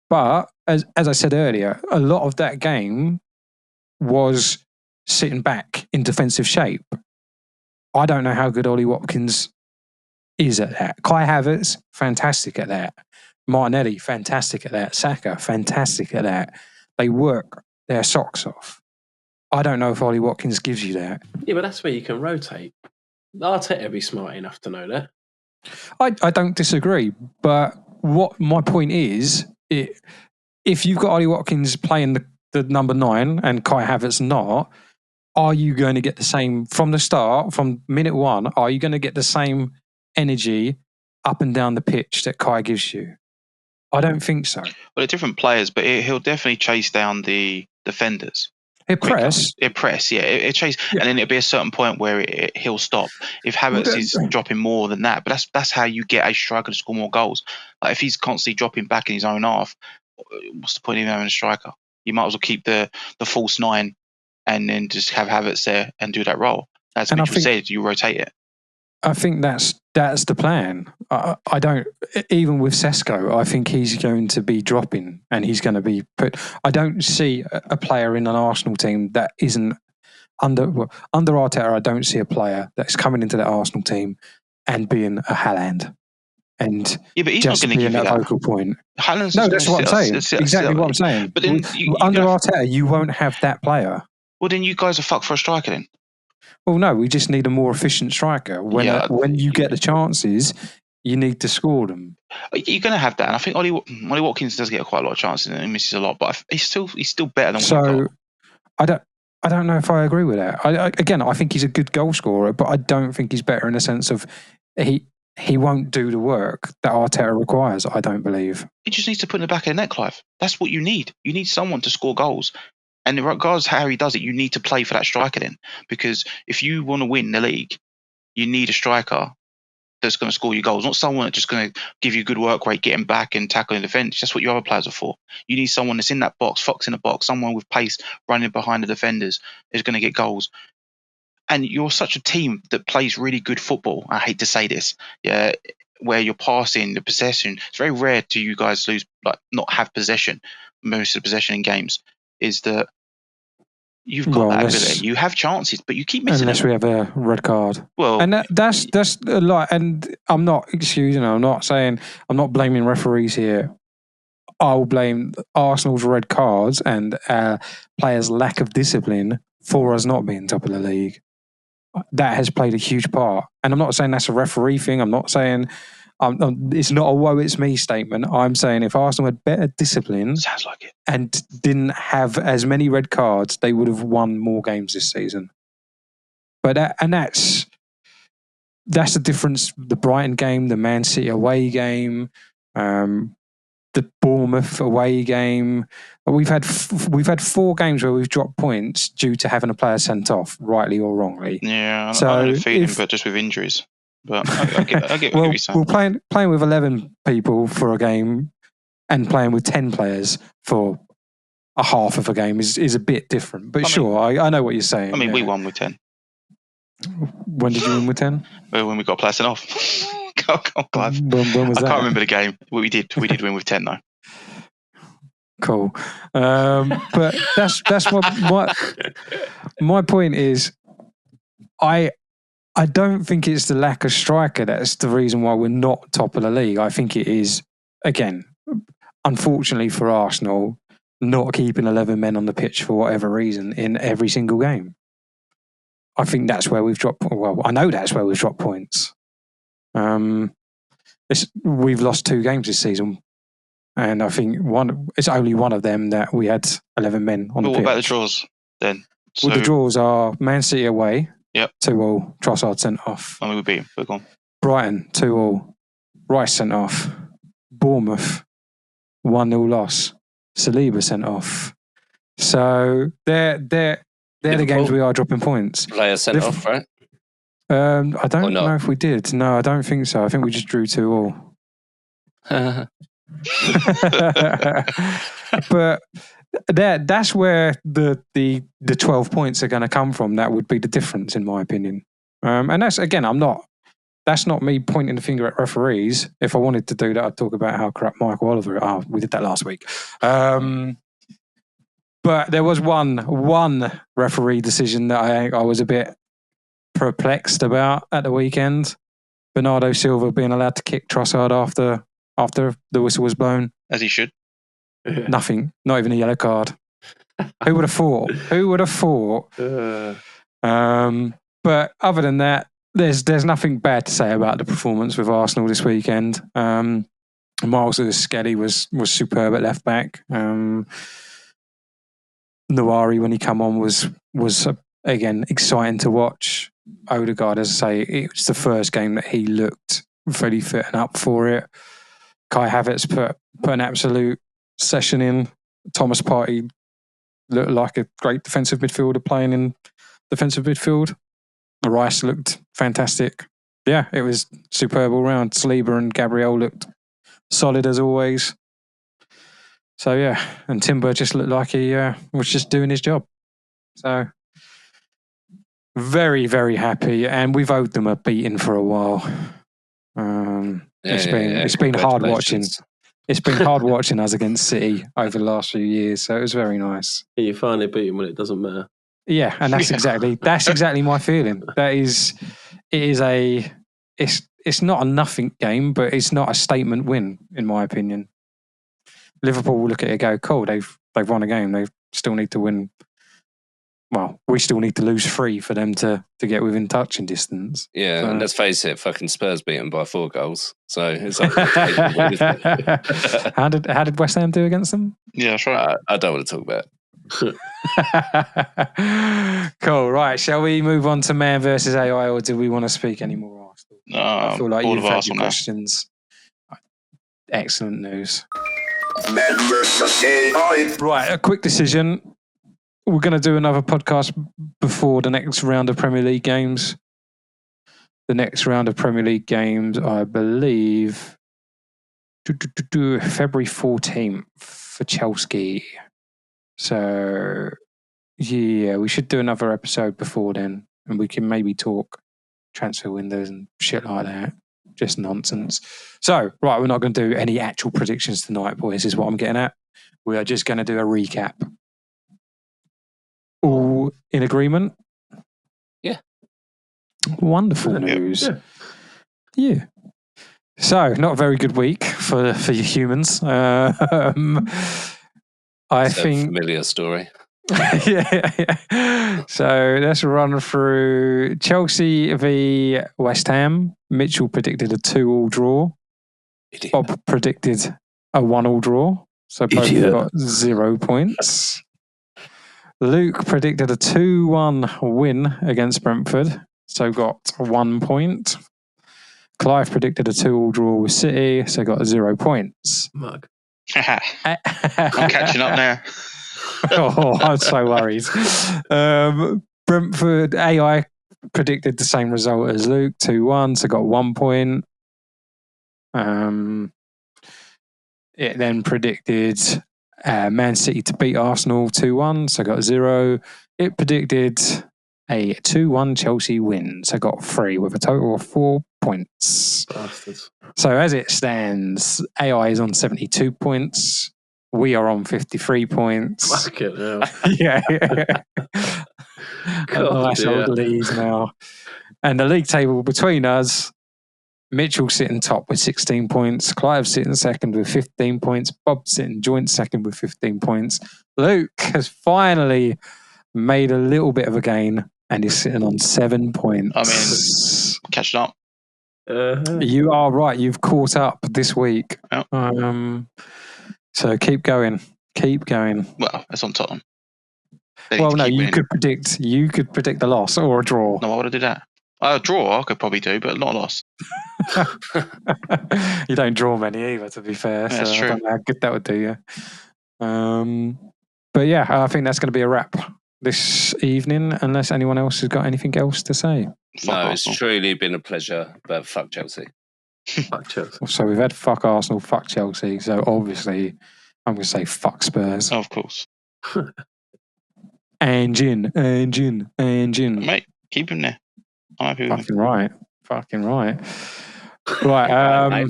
But as I said earlier, a lot of that game was sitting back in defensive shape. I don't know how good Ollie Watkins is at that. Kai Havertz, fantastic at that. Martinelli, fantastic at that. Saka, fantastic at that. They work their socks off. I don't know if Ollie Watkins gives you that. Yeah, but that's where you can rotate. Arteta will be smart enough to know that. I don't disagree, but what my point is, if you've got Ollie Watkins playing the number 9 and Kai Havertz not, are you going to get the same from the start, from minute 1? Are you going to get the same energy up and down the pitch that Kai gives you? I don't think so. Well, they're different players, but he'll definitely chase down the defenders. He'll press. He'll press, yeah. He'll chase, and then it'll be a certain point where he'll stop. If Havertz is dropping more than that, but that's how you get a striker to score more goals. Like if he's constantly dropping back in his own half, what's the point of him having a striker? You might as well keep the false 9 and then just have Havertz there and do that role. As Mitch said, you rotate it. I think that's the plan. I don't, even with Sesko, I think he's going to be dropping and he's going to be put. I don't see a player in an Arsenal team that isn't under Arteta. I don't see a player that's coming into the Arsenal team and being a Haaland and but he's not just going to being give you that that. focal point. Haaland's No, just that's gonna what I'm saying. sit Exactly what I'm saying. But then Under Arteta, you won't have that player. Well, then you guys are fucked for a striker then. Well, no, we just need a more efficient striker. When you get the chances, you need to score them. You're going to have that. And I think Ollie Watkins does get quite a lot of chances and he misses a lot, but he's still better than what we've got. I don't know if I agree with that. I think he's a good goal scorer, but I don't think he's better in the sense of he won't do the work that Arteta requires, I don't believe. He just needs to put in the back of the net, Clive. That's what you need. You need someone to score goals. And regardless of how he does it, you need to play for that striker then. Because if you want to win the league, you need a striker that's going to score you goals, not someone that's just going to give you good work rate, getting back and tackling defence. That's what your other players are for. You need someone that's in that box, fox in the box, someone with pace running behind the defenders is going to get goals. And you're such a team that plays really good football. I hate to say this, yeah, where you're passing the possession. It's very rare to you guys not have possession. Most of the possession in games is that you've got that ability. You have chances, but you keep missing unless them. we have a red card. Well, and that's a lot. And I'm not excusing. I'm not saying. I'm not blaming referees here. I'll blame Arsenal's red cards and players' lack of discipline for us not being top of the league. That has played a huge part. And I'm not saying that's a referee thing. I'm not saying it's not a woe it's me statement. I'm saying if Arsenal had better discipline, sounds like it, and didn't have as many red cards, they would have won more games this season. But that's the difference. The Brighton game, the Man City away game, the Bournemouth away game. We've had 4 games where we've dropped points due to having a player sent off, rightly or wrongly. Yeah, so I don't feel him, but just with injuries. But I get what you're saying. Well, playing with 11 people for a game and playing with 10 players for a half of a game is a bit different. But I know what you're saying. I mean, we won with 10. When did you win with 10? Well, when we got placing off. Clive. When was that? I can't remember the game. We did win with 10 though. Cool. But that's what my point is. I don't think it's the lack of striker that's the reason why we're not top of the league. I think it is, again, unfortunately for Arsenal, not keeping 11 men on the pitch for whatever reason in every single game. I think that's where we've dropped. Well, I know that's where we've dropped points. We've lost 2 games this season, and I think it's only one of them that we had 11 men on the pitch. What about the draws then? Well, the draws are Man City away. Yep. 2-2, Trossard sent off. I mean, we beat him, but go on. Brighton, 2-2, Rice sent off. Bournemouth, 1-0 loss. Saliba sent off. So they're the games we are dropping points. Player sent off, right? I don't know if we did. No, I don't think so. I think we just drew 2-2. But that's where the 12 points are going to come from. That would be the difference, in my opinion. And that's, again, that's not me pointing the finger at referees. If I wanted to do that, I'd talk about how crap Michael Oliver. We did that last week. But there was one referee decision that I was a bit perplexed about at the weekend. Bernardo Silva being allowed to kick Trossard after the whistle was blown. As he should. Nothing. Not even a yellow card. Who would have thought? But other than that, there's nothing bad to say about the performance with Arsenal this weekend. Miles Lewis-Skelly was superb at left back. Nawari, when he come on, was again exciting to watch. Odegaard, as I say, it was the first game that he looked very fit and up for it. Kai Havertz put an absolute session in. Thomas Partey looked like a great defensive midfielder playing in defensive midfield. Rice looked fantastic. Yeah, it was superb all round. Saliba and Gabriel looked solid as always. So yeah, and Timber just looked like he was just doing his job. So very, very happy, and we've owed them a beating for a while. It's been hard watching. It's been hard watching us against City over the last few years, so it was very nice. You finally beat him when it doesn't matter. Yeah, and that's exactly my feeling. It's not a nothing game, but it's not a statement win, in my opinion. Liverpool will look at it and go, cool, they've won a game. They still need to win. Well, we still need to lose 3 for them to get within touching distance. Yeah, so. And let's face it, fucking Spurs beat them by 4 goals. So it's like, how did West Ham do against them? Yeah, that's right. I don't want to talk about it. Cool, right. Shall we move on to Man versus AI, or do we want to speak any more Arsenal? I feel like you've had your questions. Excellent news. Man versus AI. Right, a quick decision. We're going to do another podcast before the next round of Premier League games. The next round of Premier League games, I believe, February 14th for Chelsea. So, yeah, we should do another episode before then, and we can maybe talk transfer windows and shit like that. Just nonsense. So, right, we're not going to do any actual predictions tonight, boys, is what I'm getting at. We are just going to do a recap. All in agreement? Yeah. Wonderful news. Yeah. So, not a very good week for you humans. I think familiar story. yeah. So let's run through Chelsea v West Ham. Mitchell predicted a 2-2 draw. Idiot. Bob predicted a 1-1 draw. So both got 0 points. Luke predicted a 2-1 win against Brentford. So got 1 point. Clive predicted a 2-2 draw with City. So got 0 points. Mug. I'm catching up now. Oh, I'm so worried. Brentford AI predicted the same result as Luke, 2-1, so got 1 point. It then predicted Man City to beat Arsenal 2-1, so got 0. It predicted a 2-1 Chelsea win, so got 3 with a total of 4 points. Bastards. So as it stands, AI is on 72 points. We are on 53 points. Fuck it now. Yeah. Nice old leads now. And the league table between us, Mitchell sitting top with 16 points. Clive sitting second with 15 points. Bob sitting joint second with 15 points. Luke has finally made a little bit of a gain and is sitting on 7 points. I mean, catching up. You are right. You've caught up this week. Yep. So keep going. Keep going. Well, it's on Tottenham. Well, no, you could predict the loss or a draw. No, why would I do that? A draw I could probably do, but not a loss. You don't draw many either, to be fair. Yeah, that's true. I don't know how good that would do you. But yeah, I think that's going to be a wrap this evening, unless anyone else has got anything else to say. No, it's truly been a pleasure, but fuck Chelsea. Fuck Chelsea. So we've had fuck Arsenal, fuck Chelsea. So obviously, I'm going to say fuck Spurs. Oh, of course. Ange. Mate, keep him there. I'm happy with him. Fucking right. Right.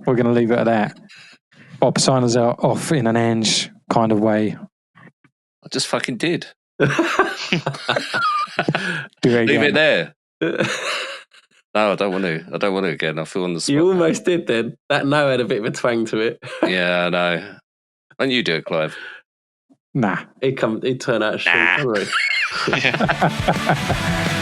We're going to leave it at that. Bob, sign us out off in an Ange kind of way. I just fucking did. Do it Leave it again. there. No, I don't want to again. I feel on the spot. You almost did then. That no had a bit of a twang to it. Yeah, I know. Why don't you do it, Clive? Nah. He'd turn out shit. Yeah.